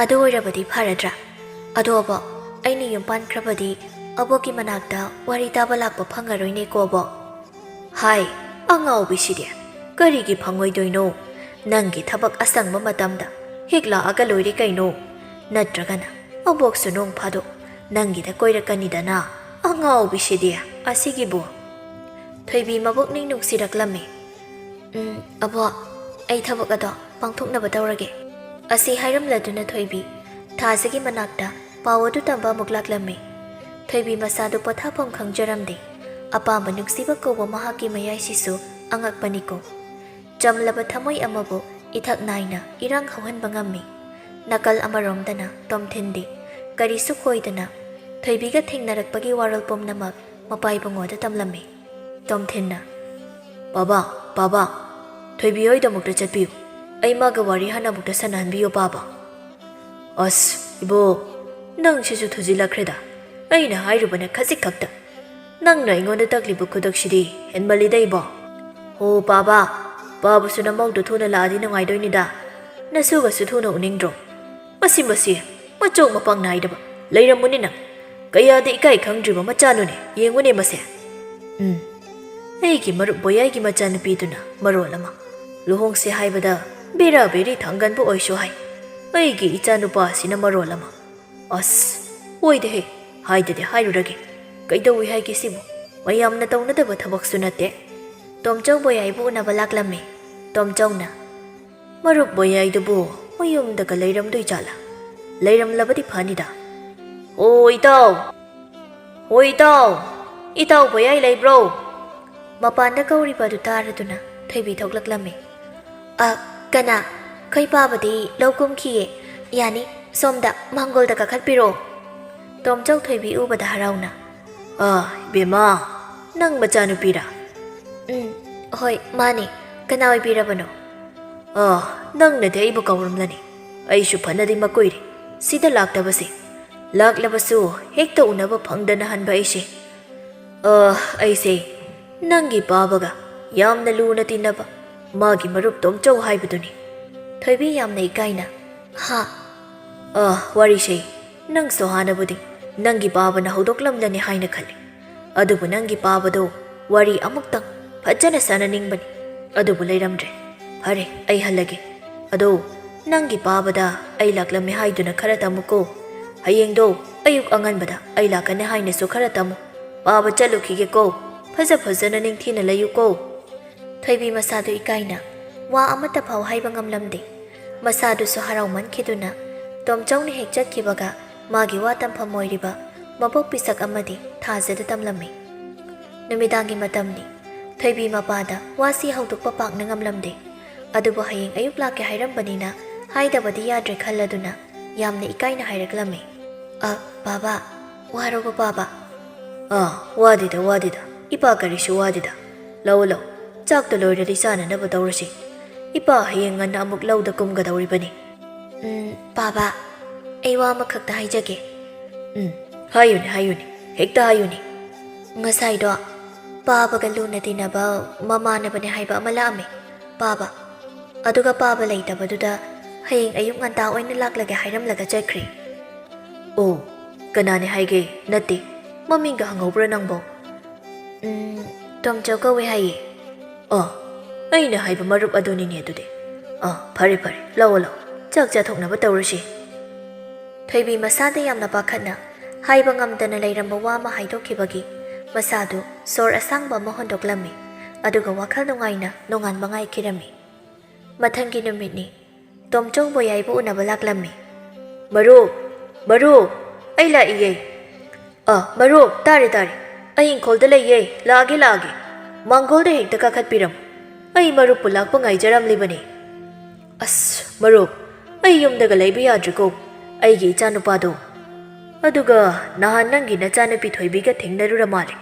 ꯑꯗꯨ ꯑꯣꯏꯔꯕꯗꯤ ꯐꯔꯗ꯭ꯔꯥ? ꯑꯗꯣ ꯑꯕꯣ, ꯑꯩꯅ ꯌꯨꯝ ꯄꯥꯟꯈ꯭ꯔꯕꯗꯤ ꯑꯕꯣꯛꯀꯤ ꯃꯅꯥꯛꯇ ꯋꯥꯔꯤ ꯇꯥꯕ ꯂꯥꯛꯄ ꯐꯪꯉꯔꯣꯏꯅꯦꯀꯣ ꯑꯕꯣ?
ꯍꯥꯏ ꯑꯉꯥꯎꯕꯤꯁꯤꯗꯤ, ꯀꯔꯤꯒꯤ ꯐꯪꯉꯣꯏꯗꯣꯏꯅꯣ? ꯅꯪꯒꯤ ꯊꯕꯛ ꯑꯁꯪꯕ ꯃꯇꯝꯗ ꯍꯦꯛ ꯂꯥꯛꯑꯒ ꯂꯣꯏꯔꯦ ꯀꯩꯅꯣ? ꯅꯠꯇ꯭ꯔꯒꯅ ꯑꯕꯣꯛꯁꯨ ꯅꯣꯡ ꯐꯥꯗꯣꯛ ꯅꯪꯒꯤꯗ ꯀꯣꯏꯔꯛꯀꯅꯤꯗꯅ꯫ ꯑꯉꯥꯎꯕꯤꯁꯤꯗꯤ ꯑꯁꯤꯒꯤꯕꯨ꯫
ꯊꯣꯏꯕꯤ ꯃꯕꯨꯛꯅꯤꯡ ꯅꯨꯡꯁꯤꯔꯛꯂꯝꯃꯤ꯫ ꯑꯕꯣ, ꯑꯩ ꯊꯕꯛ ꯑꯗꯣ ꯄꯥꯡꯊꯣꯛꯅꯕ ꯇꯧꯔꯒꯦ꯫ ꯑꯁꯤ ꯍꯥꯏꯔꯝꯂꯗꯨꯅ ꯊꯣꯏꯕꯤ ꯊꯥꯖꯒꯤ ꯃꯅꯥꯛꯇ ꯄꯥꯎ ꯑꯗꯨ ꯇꯝꯕ ꯑꯃꯨꯛ ꯂꯥꯛꯂꯝꯃꯤ꯫ ꯊꯣꯏꯕꯤ ꯃꯁꯥꯗꯨ ꯄꯣꯊꯥꯐꯝ ꯈꯪꯖꯔꯝꯗꯦ꯫ ꯑꯄꯥꯝꯕ ꯅꯨꯡꯁꯤꯕ ꯀꯧꯕ ꯃꯍꯥꯛꯀꯤ ꯃꯌꯥꯏꯁꯤꯁꯨ ꯑꯉꯛꯄꯅꯤꯀꯣ꯫ ꯆꯝꯂꯕ ꯊꯃꯣꯏ ꯑꯃꯕꯨ ꯏꯊꯛ ꯅꯥꯏꯅ ꯏꯔꯥꯡ ꯍꯧꯍꯟꯕ ꯉꯝꯃꯤ꯫ ꯅꯥꯀꯜ ꯑꯃꯔꯣꯝꯗꯅ ꯇꯣꯝꯊꯤꯟꯗꯤ ꯀꯔꯤꯁꯨ ꯀꯣꯏꯗꯅ ꯊꯣꯏꯕꯤꯒ ꯊꯦꯡꯅꯔꯛꯄꯒꯤ ꯋꯥꯔꯣꯜ ꯄꯨꯝꯅꯃꯛ ꯃꯄꯥꯏꯕꯨꯡꯉꯣꯗ ꯇꯝꯂꯝꯃꯤ꯫ ꯇꯣꯝꯊꯤꯟꯅ
ꯄꯥꯕꯥ, ꯊꯣꯏꯕꯤ ꯍꯣꯏꯗꯃꯛꯇ ꯆꯠꯄꯤꯌꯨ, ꯑꯩ ꯃꯥꯒ ꯋꯥꯔꯤ ꯍꯥꯟꯅ ꯑꯃꯨꯛꯇ ꯁꯥꯟꯅꯍꯟꯕꯤꯌꯣ ꯄꯥꯕꯥ꯫ ꯑꯁ ꯏꯕꯣ, ꯅꯪꯁꯤꯁꯨ ꯊꯨꯖꯤꯜꯂꯛꯈ꯭ꯔꯦꯗ꯫ ꯑꯩꯅ ꯍꯥꯏꯔꯨꯕꯅ ꯈꯖꯤꯛ ꯈꯛꯇ, ꯅꯪꯅ ꯑꯩꯉꯣꯟꯗ ꯇꯛꯂꯤꯕ ꯈꯨꯗꯛꯁꯤꯗꯤ ꯍꯦꯟꯃꯜꯂꯤꯗ ꯏꯕꯣ꯫ ꯍꯣ ꯄꯥꯕꯥ, ꯄꯥꯕꯁꯨ ꯅꯃꯧꯗꯨ ꯊꯨꯅ ꯂꯥꯛꯑꯗꯤ ꯅꯨꯡꯉꯥꯏꯗꯣꯏꯅꯤꯗ꯫ ꯅꯁꯨꯒꯁꯨ ꯊꯨꯅ ꯎꯅꯤꯡꯗ꯭ꯔꯣ? ꯃꯁꯤ ꯃꯆꯣꯡ ꯃꯄꯥꯡ ꯅꯥꯏꯗꯕ ꯂꯩꯔꯝꯃꯨꯅꯤ ꯅꯪ꯫ ꯀꯌꯥꯗ ꯏꯀꯥꯏ ꯈꯪꯗ꯭ꯔꯤꯕ ꯃꯆꯥꯅꯨꯅꯦ, ꯌꯦꯡꯉꯨꯅꯦ ꯃꯁꯦ꯫ ꯑꯩꯒꯤ ꯃꯔꯨꯞ ꯕꯣꯌꯥꯏꯒꯤ ꯃꯆꯥꯅꯨꯄꯤꯗꯨꯅ ꯃꯔꯣꯜ ꯑꯃ ꯂꯨꯍꯣꯡꯁꯦ ꯍꯥꯏꯕꯗ ꯕꯦꯔꯥ-ꯕꯦꯔꯤ ꯊꯥꯡꯒꯟꯕ ꯑꯣꯏꯁꯨ ꯍꯥꯏ꯫ ꯑꯩꯒꯤ ꯏꯆꯥꯅꯨꯄꯥꯁꯤꯅ ꯃꯔꯣꯜ ꯑꯃ꯫ ꯑꯁ ꯍꯣꯏꯗꯍꯦ, ꯍꯥꯏꯗꯗꯤ ꯍꯥꯏꯔꯨꯔꯒꯦ꯫ ꯀꯩꯗꯧꯏ ꯍꯥꯏꯒꯦ ꯁꯤꯕꯨ? ꯃꯌꯥꯝꯅ ꯇꯧꯅꯗꯕ ꯊꯕꯛꯁꯨ ꯅꯠꯇꯦ꯫
ꯇꯣꯝꯆꯧ ꯕꯣꯌꯥꯏꯕꯨ ꯎꯅꯕ ꯂꯥꯛꯂꯝꯃꯤ꯫ ꯇꯣꯝꯆꯧꯅ
ꯃꯔꯨꯞ ꯕꯣꯌꯥꯏꯗꯨꯕꯨ ꯃꯌꯨꯝꯗꯒ ꯂꯩꯔꯝꯗꯣꯏ ꯖꯥꯠꯂꯥ? ꯂꯩꯔꯝꯂꯕꯗꯤ ꯐꯅꯤꯗ꯫ ꯑꯣ ꯏꯇꯥꯎ, ꯏꯇꯥꯎ ꯕꯣꯌꯥꯏ ꯂꯩꯕ꯭ꯔꯣ?
ꯃꯄꯥꯟꯗ ꯀꯧꯔꯤꯕ ꯑꯗꯨ ꯇꯥꯔꯗꯨꯅ ꯊꯣꯏꯕꯤ ꯊꯣꯛꯂꯛꯂꯝꯃꯤ꯫ ꯀꯅꯥ? ꯈꯣꯏ ꯄꯥꯕꯗꯤ ꯂꯧ ꯀꯨꯝꯈꯤꯌꯦ, ꯌꯥꯅꯤ ꯁꯣꯝꯗ ꯃꯥꯡꯒꯣꯜꯗ ꯀꯥꯈꯠꯄꯤꯔꯣ꯫ ꯇꯣꯝꯆꯧ ꯊꯣꯏꯕꯤ ꯎꯕꯗ ꯍꯔꯥꯎꯅ
ꯏꯕꯦꯝꯃ, ꯅꯪ ꯃꯆꯥꯅꯨꯄꯤꯔꯥ?
ꯍꯣꯏ ꯃꯥꯅꯦ, ꯀꯅꯥ ꯑꯣꯏꯕꯤꯔꯕꯅꯣ?
ꯅꯪꯅꯗꯤ ꯑꯩꯕꯨ ꯀꯧꯔꯝꯂꯅꯤ꯫ ꯑꯩꯁꯨ ꯐꯅꯗꯤ ꯃꯀꯨꯏꯔꯦ ꯁꯤꯗ ꯂꯥꯛꯇꯕꯁꯦ꯫ ꯂꯥꯛꯂꯕꯁꯨ ꯍꯦꯛꯇ ꯎꯅꯕ ꯐꯪꯗꯅ ꯍꯟꯕ ꯑꯩꯁꯦ ꯅꯪꯒꯤ ꯄꯥꯕꯒ ꯌꯥꯝꯅ ꯂꯨꯅ ꯇꯤꯟꯅꯕ ꯃꯥꯒꯤ ꯃꯔꯨꯞ ꯇꯣꯝꯆꯧ ꯍꯥꯏꯕꯗꯨꯅꯤ꯫
ꯊꯣꯏꯕꯤ ꯌꯥꯝꯅ ꯏꯀꯥꯏꯅ
ꯋꯥꯔꯤꯁꯦ ꯅꯪꯁꯨ ꯍꯥꯟꯅꯕꯨꯗꯤ ꯅꯪꯒꯤ ꯄꯥꯕꯅ ꯍꯧꯗꯣꯛꯂꯝꯂꯅꯤ ꯍꯥꯏꯅ ꯈꯜꯂꯤ꯫ ꯑꯗꯨꯕꯨ ꯅꯪꯒꯤ ꯄꯥꯕꯗꯣ ꯋꯥꯔꯤ ꯑꯃꯨꯛꯇꯪ ꯐꯖꯅ ꯁꯥꯟꯅꯅꯤꯡꯕꯅꯤ, ꯑꯗꯨꯕꯨ ꯂꯩꯔꯝꯗ꯭ꯔꯦ꯫ ꯐꯔꯦ, ꯑꯩ ꯍꯜꯂꯒꯦ꯫ ꯑꯗꯣ ꯅꯪꯒꯤ ꯄꯥꯕꯗ ꯑꯩ ꯂꯥꯛꯂꯝꯃꯦ ꯍꯥꯏꯗꯨꯅ ꯈꯔ ꯇꯝꯃꯨꯀꯣ꯫ ꯍꯌꯦꯡꯗꯣ ꯑꯌꯨꯛ ꯑꯉꯟꯕꯗ ꯑꯩ ꯂꯥꯛꯀꯅꯤ ꯍꯥꯏꯅꯁꯨ ꯈꯔ ꯇꯝꯃꯨ꯫ ꯄꯥꯕ ꯆꯠꯂꯨꯈꯤꯒꯦꯀꯣ꯫ ꯐꯖꯅ ꯅꯤꯡꯊꯤꯅ ꯂꯩꯌꯨꯀꯣ꯫
ꯊꯣꯏꯕꯤ ꯃꯁꯥꯗꯨ ꯏꯀꯥꯏꯅ ꯋꯥ ꯑꯃꯠꯇ ꯐꯥꯎ ꯍꯥꯏꯕ ꯉꯝꯂꯝꯗꯦ꯫ ꯃꯁꯥꯗꯨꯁꯨ ꯍꯔꯥꯎꯃꯟꯈꯤꯗꯨꯅ ꯇꯣꯝꯆꯧꯅ ꯍꯦꯛ ꯆꯠꯈꯤꯕꯒ ꯃꯥꯒꯤ ꯋꯥ ꯇꯝꯐꯝ ꯑꯣꯏꯔꯤꯕ ꯃꯕꯣꯛ ꯄꯤꯁꯛ ꯑꯃꯗꯤ ꯊꯥꯖꯗ ꯇꯝꯂꯝꯃꯤ꯫ ꯅꯨꯃꯤꯗꯥꯡꯒꯤ ꯃꯇꯝꯅꯤ꯫ ꯊꯣꯏꯕꯤ ꯃꯄꯥꯗ ꯋꯥꯁꯤ ꯍꯧꯗꯣꯛꯄ ꯄꯥꯛꯅ ꯉꯝꯂꯝꯗꯦ꯫ ꯑꯗꯨꯕꯨ ꯍꯌꯦꯡ ꯑꯌꯨꯛ ꯂꯥꯛꯀꯦ ꯍꯥꯏꯔꯝꯕꯅꯤꯅ ꯍꯥꯏꯗꯕꯗꯤ ꯌꯥꯗ꯭ꯔꯦ ꯈꯜꯂꯗꯨꯅ ꯌꯥꯝꯅ ꯏꯀꯥꯏꯅ ꯍꯥꯏꯔꯛꯂꯝꯃꯤ꯫ ꯕꯥꯕꯥ, ꯋꯥꯔꯕ ꯕꯥꯕꯥ?
ꯋꯥꯗꯦꯗ, ꯏꯄꯥ ꯀꯔꯤꯁꯨ ꯋꯥꯗꯦꯗ꯫ ꯂꯧ, ꯆꯥꯛꯇ ꯂꯣꯏꯔꯗꯤ ꯆꯥꯅꯅꯕ ꯇꯧꯔꯁꯤ꯫ ꯏꯄꯥ ꯍꯌꯦꯡ ꯉꯟꯅ ꯑꯃꯨꯛ ꯂꯧꯗ ꯀꯨꯝꯒꯗꯧꯔꯤꯕꯅꯤ꯫
ꯕꯥꯕꯥ, ꯑꯩ ꯋꯥ ꯑꯃꯈꯛꯇ ꯍꯥꯏꯖꯒꯦ꯫
ꯍꯥꯏꯌꯨꯅꯦ, ꯍꯦꯛꯇ ꯍꯥꯏꯌꯨꯅꯦ꯫
ꯉꯁꯥꯏꯗꯣ ꯄꯥꯕꯒ ꯂꯨꯅ ꯇꯤꯟꯅꯕ ꯃꯃꯥꯟꯅꯕꯅꯦ ꯍꯥꯏꯕ ꯑꯃ ꯂꯥꯛꯑꯝꯃꯦ ꯄꯥꯕ꯫ ꯑꯗꯨꯒ ꯄꯥꯕ ꯂꯩꯇꯕꯗꯨꯗ ꯍꯌꯦꯡ ꯑꯌꯨꯛ ꯉꯟꯇꯥ ꯑꯣꯏꯅ ꯂꯥꯛꯂꯒꯦ ꯍꯥꯏꯔꯝꯂꯒ ꯆꯠꯈ꯭ꯔꯦ꯫
ꯑꯣ, ꯀꯅꯥꯅꯦ ꯍꯥꯏꯒꯦ? ꯅꯠꯇꯦ, ꯃꯃꯤꯡꯒ ꯍꯪꯍꯧꯕ꯭ꯔꯥ ꯅꯪꯕꯣ?
ꯇꯣꯝꯆꯧ ꯀꯧꯋꯦ ꯍꯥꯏꯌꯦ꯫
ꯑꯩꯅ ꯍꯥꯏꯕ ꯃꯔꯨꯞ ꯑꯗꯨꯅꯤꯅꯦ ꯑꯗꯨꯗꯤ꯫ ꯐꯔꯦ, ꯂꯥꯛꯑꯣ, ꯆꯥꯛ ꯆꯥꯊꯣꯛꯅꯕ ꯇꯧꯔꯁꯤ꯫
ꯊꯣꯏꯕꯤ ꯃꯁꯥꯗ ꯌꯥꯝꯅ ꯄꯥꯈꯠꯅ ꯍꯥꯏꯕ ꯉꯝꯗꯅ ꯂꯩꯔꯝꯕ ꯋꯥ ꯑꯃ ꯍꯥꯏꯗꯣꯛꯈꯤꯕꯒꯤ ꯃꯁꯥꯗꯨ ꯁꯣꯔ ꯑꯁꯥꯡꯕ ꯑꯃ ꯍꯣꯟꯗꯣꯛꯂꯝꯃꯤ꯫ ꯑꯗꯨꯒ ꯋꯥꯈꯜ ꯅꯨꯡꯉꯥꯏꯅ ꯅꯣꯡꯉꯥꯟꯕ ꯉꯥꯏꯈꯤꯔꯝꯃꯤ꯫ ꯃꯊꯪꯒꯤ ꯅꯨꯃꯤꯠꯅꯤ꯫ ꯇꯣꯝꯆꯧ ꯕꯣꯌꯥꯏꯕꯨ ꯎꯅꯕ ꯂꯥꯛꯂꯝꯃꯤ꯫
ꯃꯔꯨꯞ, ꯑꯩ ꯂꯥꯛꯏꯌꯦ꯫ ꯃꯔꯨꯞ, ꯇꯥꯔꯦ, ꯑꯩ ꯏꯪꯈꯣꯜꯗ ꯂꯩꯌꯦ, ꯂꯥꯛꯑꯒꯦ꯫ ꯃꯥꯡꯒꯣꯜꯗ ꯍꯦꯛꯇ ꯀꯥꯈꯠꯄꯤꯔꯝꯃꯨ꯫ ꯑꯩ ꯃꯔꯨꯞꯄꯨ ꯂꯥꯛꯄ ꯉꯥꯏꯖꯔꯝꯂꯤꯕꯅꯤ꯫ ꯃꯔꯨꯞ, ꯑꯩ ꯌꯨꯝꯗꯒ ꯂꯩꯕ ꯌꯥꯗ꯭ꯔꯦꯀꯣ, ꯑꯩꯒꯤ ꯏꯆꯥꯅꯨꯄꯥꯗꯣ꯫ ꯑꯗꯨꯒ ꯅꯍꯥꯟ ꯅꯪꯒꯤ ꯅꯆꯥꯅꯨꯄꯤ ꯊꯣꯏꯕꯤꯒ ꯊꯦꯡꯅꯔꯨꯔ ꯃꯥꯜꯂꯦ꯫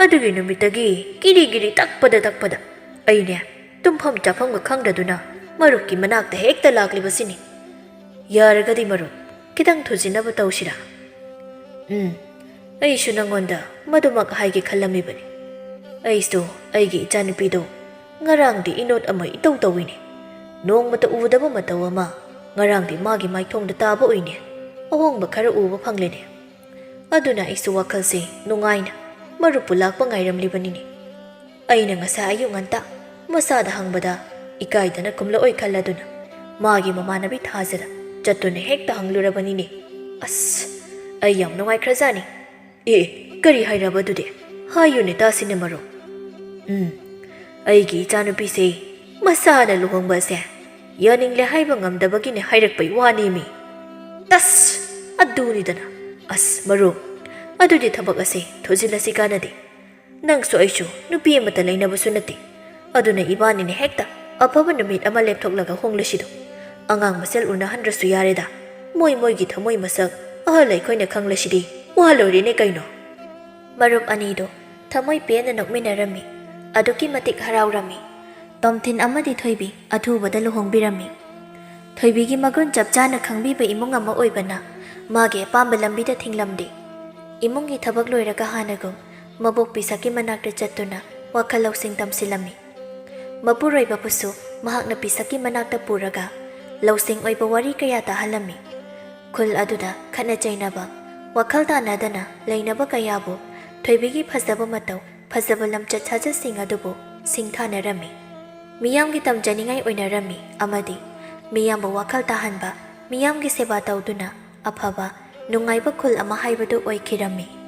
ꯑꯗꯨꯒꯤ ꯅꯨꯃꯤꯠꯇꯒꯤ ꯀꯤꯔꯤ ꯇꯛꯄꯗ ꯑꯩꯅꯦ ꯇꯨꯝꯐꯝ ꯆꯥꯐꯝꯒ ꯈꯪꯗꯗꯨꯅ ꯃꯔꯨꯞꯀꯤ ꯃꯅꯥꯛꯇ ꯍꯦꯛꯇ ꯂꯥꯛꯂꯤꯕꯁꯤꯅꯤ꯫ ꯌꯥꯔꯒꯗꯤ ꯃꯔꯨꯞ ꯈꯤꯇꯪ ꯊꯨꯖꯤꯟꯅꯕ ꯇꯧꯁꯤꯔꯥ? ꯑꯩꯁꯨ ꯅꯪꯉꯣꯟꯗ ꯃꯗꯨꯃꯛ ꯍꯥꯏꯒꯦ ꯈꯜꯂꯝꯃꯤꯕꯅꯤ꯫ ꯑꯩꯁꯨ ꯑꯩꯒꯤ ꯏꯆꯥꯅꯨꯄꯤꯗꯣ ꯉꯔꯥꯡꯗꯤ ꯏꯅꯣꯠ ꯑꯃ ꯏꯇꯧ ꯇꯧꯏꯅꯦ꯫ ꯅꯣꯡꯃꯇ ꯎꯗꯕ ꯃꯇꯧ ꯑꯃ ꯉꯔꯥꯡꯗꯤ ꯃꯥꯒꯤ ꯃꯥꯏꯊꯣꯡꯗ ꯇꯥꯕ ꯑꯣꯏꯅꯦ꯫ ꯑꯍꯣꯡꯕ ꯈꯔ ꯎꯕ ꯐꯪꯂꯦꯅꯦ꯫ ꯑꯗꯨꯅ ꯑꯩꯁꯨ ꯋꯥꯈꯜꯁꯦ ꯅꯨꯡꯉꯥꯏꯅ ꯃꯔꯨꯞꯄꯨ ꯂꯥꯛꯄ ꯉꯥꯏꯔꯝꯂꯤꯕꯅꯤꯅꯦ꯫ ꯑꯩꯅ ꯉꯁꯥꯏ ꯑꯌꯨꯛ ꯉꯟꯇꯥ ꯃꯁꯥꯗ ꯍꯪꯕꯗ ꯏꯀꯥꯏꯗꯅ ꯈꯨꯝꯂꯛꯑꯣꯏ ꯈꯜꯂꯗꯨꯅ ꯃꯥꯒꯤ ꯃꯃꯥꯟꯅꯕꯤ ꯊꯥꯖꯗ ꯆꯠꯇꯨꯅ ꯍꯦꯛꯇ ꯍꯪꯂꯨꯔꯕꯅꯤꯅꯦ꯫ ꯑꯁ ꯑꯩ ꯌꯥꯝ ꯅꯨꯡꯉꯥꯏꯈ꯭ꯔꯖꯥꯠꯅꯤ꯫ ꯀꯔꯤ ꯍꯥꯏꯔꯕ ꯑꯗꯨꯗꯤ? ꯍꯥꯏꯌꯨꯅꯦ ꯇꯥꯁꯤꯅꯦ ꯃꯔꯨꯞ꯫ ꯑꯩꯒꯤ ꯏꯆꯥꯅꯨꯄꯤꯁꯦ ꯃꯁꯥꯅ ꯂꯨꯍꯣꯡꯕ ꯑꯁꯦ ꯌꯥꯅꯤꯡꯂꯦ ꯍꯥꯏꯕ ꯉꯝꯗꯕꯒꯤꯅꯦ ꯍꯥꯏꯔꯛꯄꯩ ꯋꯥꯅꯦꯃꯤ꯫ ꯇꯁ ꯑꯗꯨꯅꯤꯗꯅ꯫ ꯑꯁ ꯃꯔꯨꯞ ꯑꯗꯨꯗꯤ ꯊꯕꯛ ꯑꯁꯦ ꯊꯨꯖꯤꯜꯂꯁꯤ ꯀꯥꯟꯅꯗꯦ꯫ ꯅꯪꯁꯨ ꯑꯩꯁꯨ ꯅꯨꯄꯤ ꯑꯃꯠꯇ ꯂꯩꯅꯕꯁꯨ ꯅꯠꯇꯦ꯫ ꯑꯗꯨꯅ ꯏꯕꯥꯅꯤꯅ ꯍꯦꯛꯇ ꯑꯐꯕ ꯅꯨꯃꯤꯠ ꯑꯃ ꯂꯦꯞꯊꯣꯛꯂꯒ ꯍꯣꯡꯂꯁꯤꯗꯣ꯫ ꯑꯉꯥꯡ ꯃꯁꯦꯜ ꯎꯅꯍꯟꯗ꯭ꯔꯁꯨ ꯌꯥꯔꯦꯗ꯫ ꯃꯣꯏꯒꯤ ꯊꯃꯣꯏ ꯃꯁꯛ ꯑꯍꯜ ꯑꯩꯈꯣꯏꯅ ꯈꯪꯂꯁꯤꯗꯤ ꯋꯥ ꯂꯣꯏꯔꯦꯅꯦ ꯀꯩꯅꯣ꯫
ꯃꯔꯨꯞ ꯑꯅꯤꯗꯣ ꯊꯃꯣꯏ ꯄꯦꯟꯅ ꯅꯣꯛꯃꯤꯟꯅꯔꯝꯃꯤ꯫ ꯑꯗꯨꯛꯀꯤ ꯃꯇꯤꯛ ꯍꯔꯥꯎꯔꯝꯃꯤ꯫ ꯇꯣꯝꯊꯤꯟ ꯑꯃꯗꯤ ꯊꯣꯏꯕꯤ ꯑꯊꯨꯕꯗ ꯂꯨꯍꯣꯡꯕꯤꯔꯝꯃꯤ꯫ ꯊꯣꯏꯕꯤꯒꯤ ꯃꯒꯨꯟ ꯆꯞ ꯆꯥꯅ ꯈꯪꯕꯤꯕ ꯏꯃꯨꯡ ꯑꯃ ꯑꯣꯏꯕꯅ ꯃꯥꯒꯤ ꯑꯄꯥꯝꯕ ꯂꯝꯕꯤꯗ ꯊꯤꯡꯂꯝꯗꯦ꯫ ꯏꯃꯨꯡꯒꯤ ꯊꯕꯛ ꯂꯣꯏꯔꯒ ꯍꯥꯟꯅꯒꯨꯝ ꯃꯕꯣꯛꯄꯤꯁꯛꯀꯤ ꯃꯅꯥꯛꯇ ꯆꯠꯇꯨꯅ ꯋꯥꯈꯜ ꯂꯧꯁꯤꯡ ꯇꯝꯁꯤꯜꯂꯝꯃꯤ꯫ ꯃꯄꯨꯔꯣꯏꯕꯕꯨꯁꯨ ꯃꯍꯥꯛꯅ ꯄꯤꯁꯛꯀꯤ ꯃꯅꯥꯛꯇ ꯄꯨꯔꯒ ꯂꯧꯁꯤꯡ ꯑꯣꯏꯕ ꯋꯥꯔꯤ ꯀꯌꯥ ꯇꯥꯍꯜꯂꯝꯃꯤ꯫ ꯈꯨꯜ ꯑꯗꯨꯗ ꯈꯠꯅ ꯆꯩꯅꯕ, ꯋꯥꯈꯜ ꯇꯥꯟꯅꯗꯅ ꯂꯩꯅꯕ ꯀꯌꯥꯕꯨ ꯊꯣꯏꯕꯤꯒꯤ ꯐꯖꯕ ꯃꯇꯧ, ꯐꯖꯕ ꯂꯝꯆꯠ ꯁꯥꯖꯠꯁꯤꯡ ꯑꯗꯨꯕꯨ ꯁꯤꯡꯊꯥꯅꯔꯝꯃꯤ꯫ ꯃꯤꯌꯥꯝꯒꯤ ꯇꯝꯖꯅꯤꯡꯉꯥꯏ ꯑꯣꯏꯅꯔꯝꯃꯤ ꯑꯃꯗꯤ ꯃꯤꯌꯥꯝꯕꯨ ꯋꯥꯈꯜ ꯇꯥꯍꯟꯕ, ꯃꯤꯌꯥꯝꯒꯤ ꯁꯦꯕꯥ ꯇꯧꯗꯨꯅ ꯑꯐꯕ, ꯅꯨꯡꯉꯥꯏꯕ ꯈꯨꯜ ꯑꯃ ꯍꯥꯏꯕꯗꯨ ꯑꯣꯏꯈꯤꯔꯝꯃꯤ꯫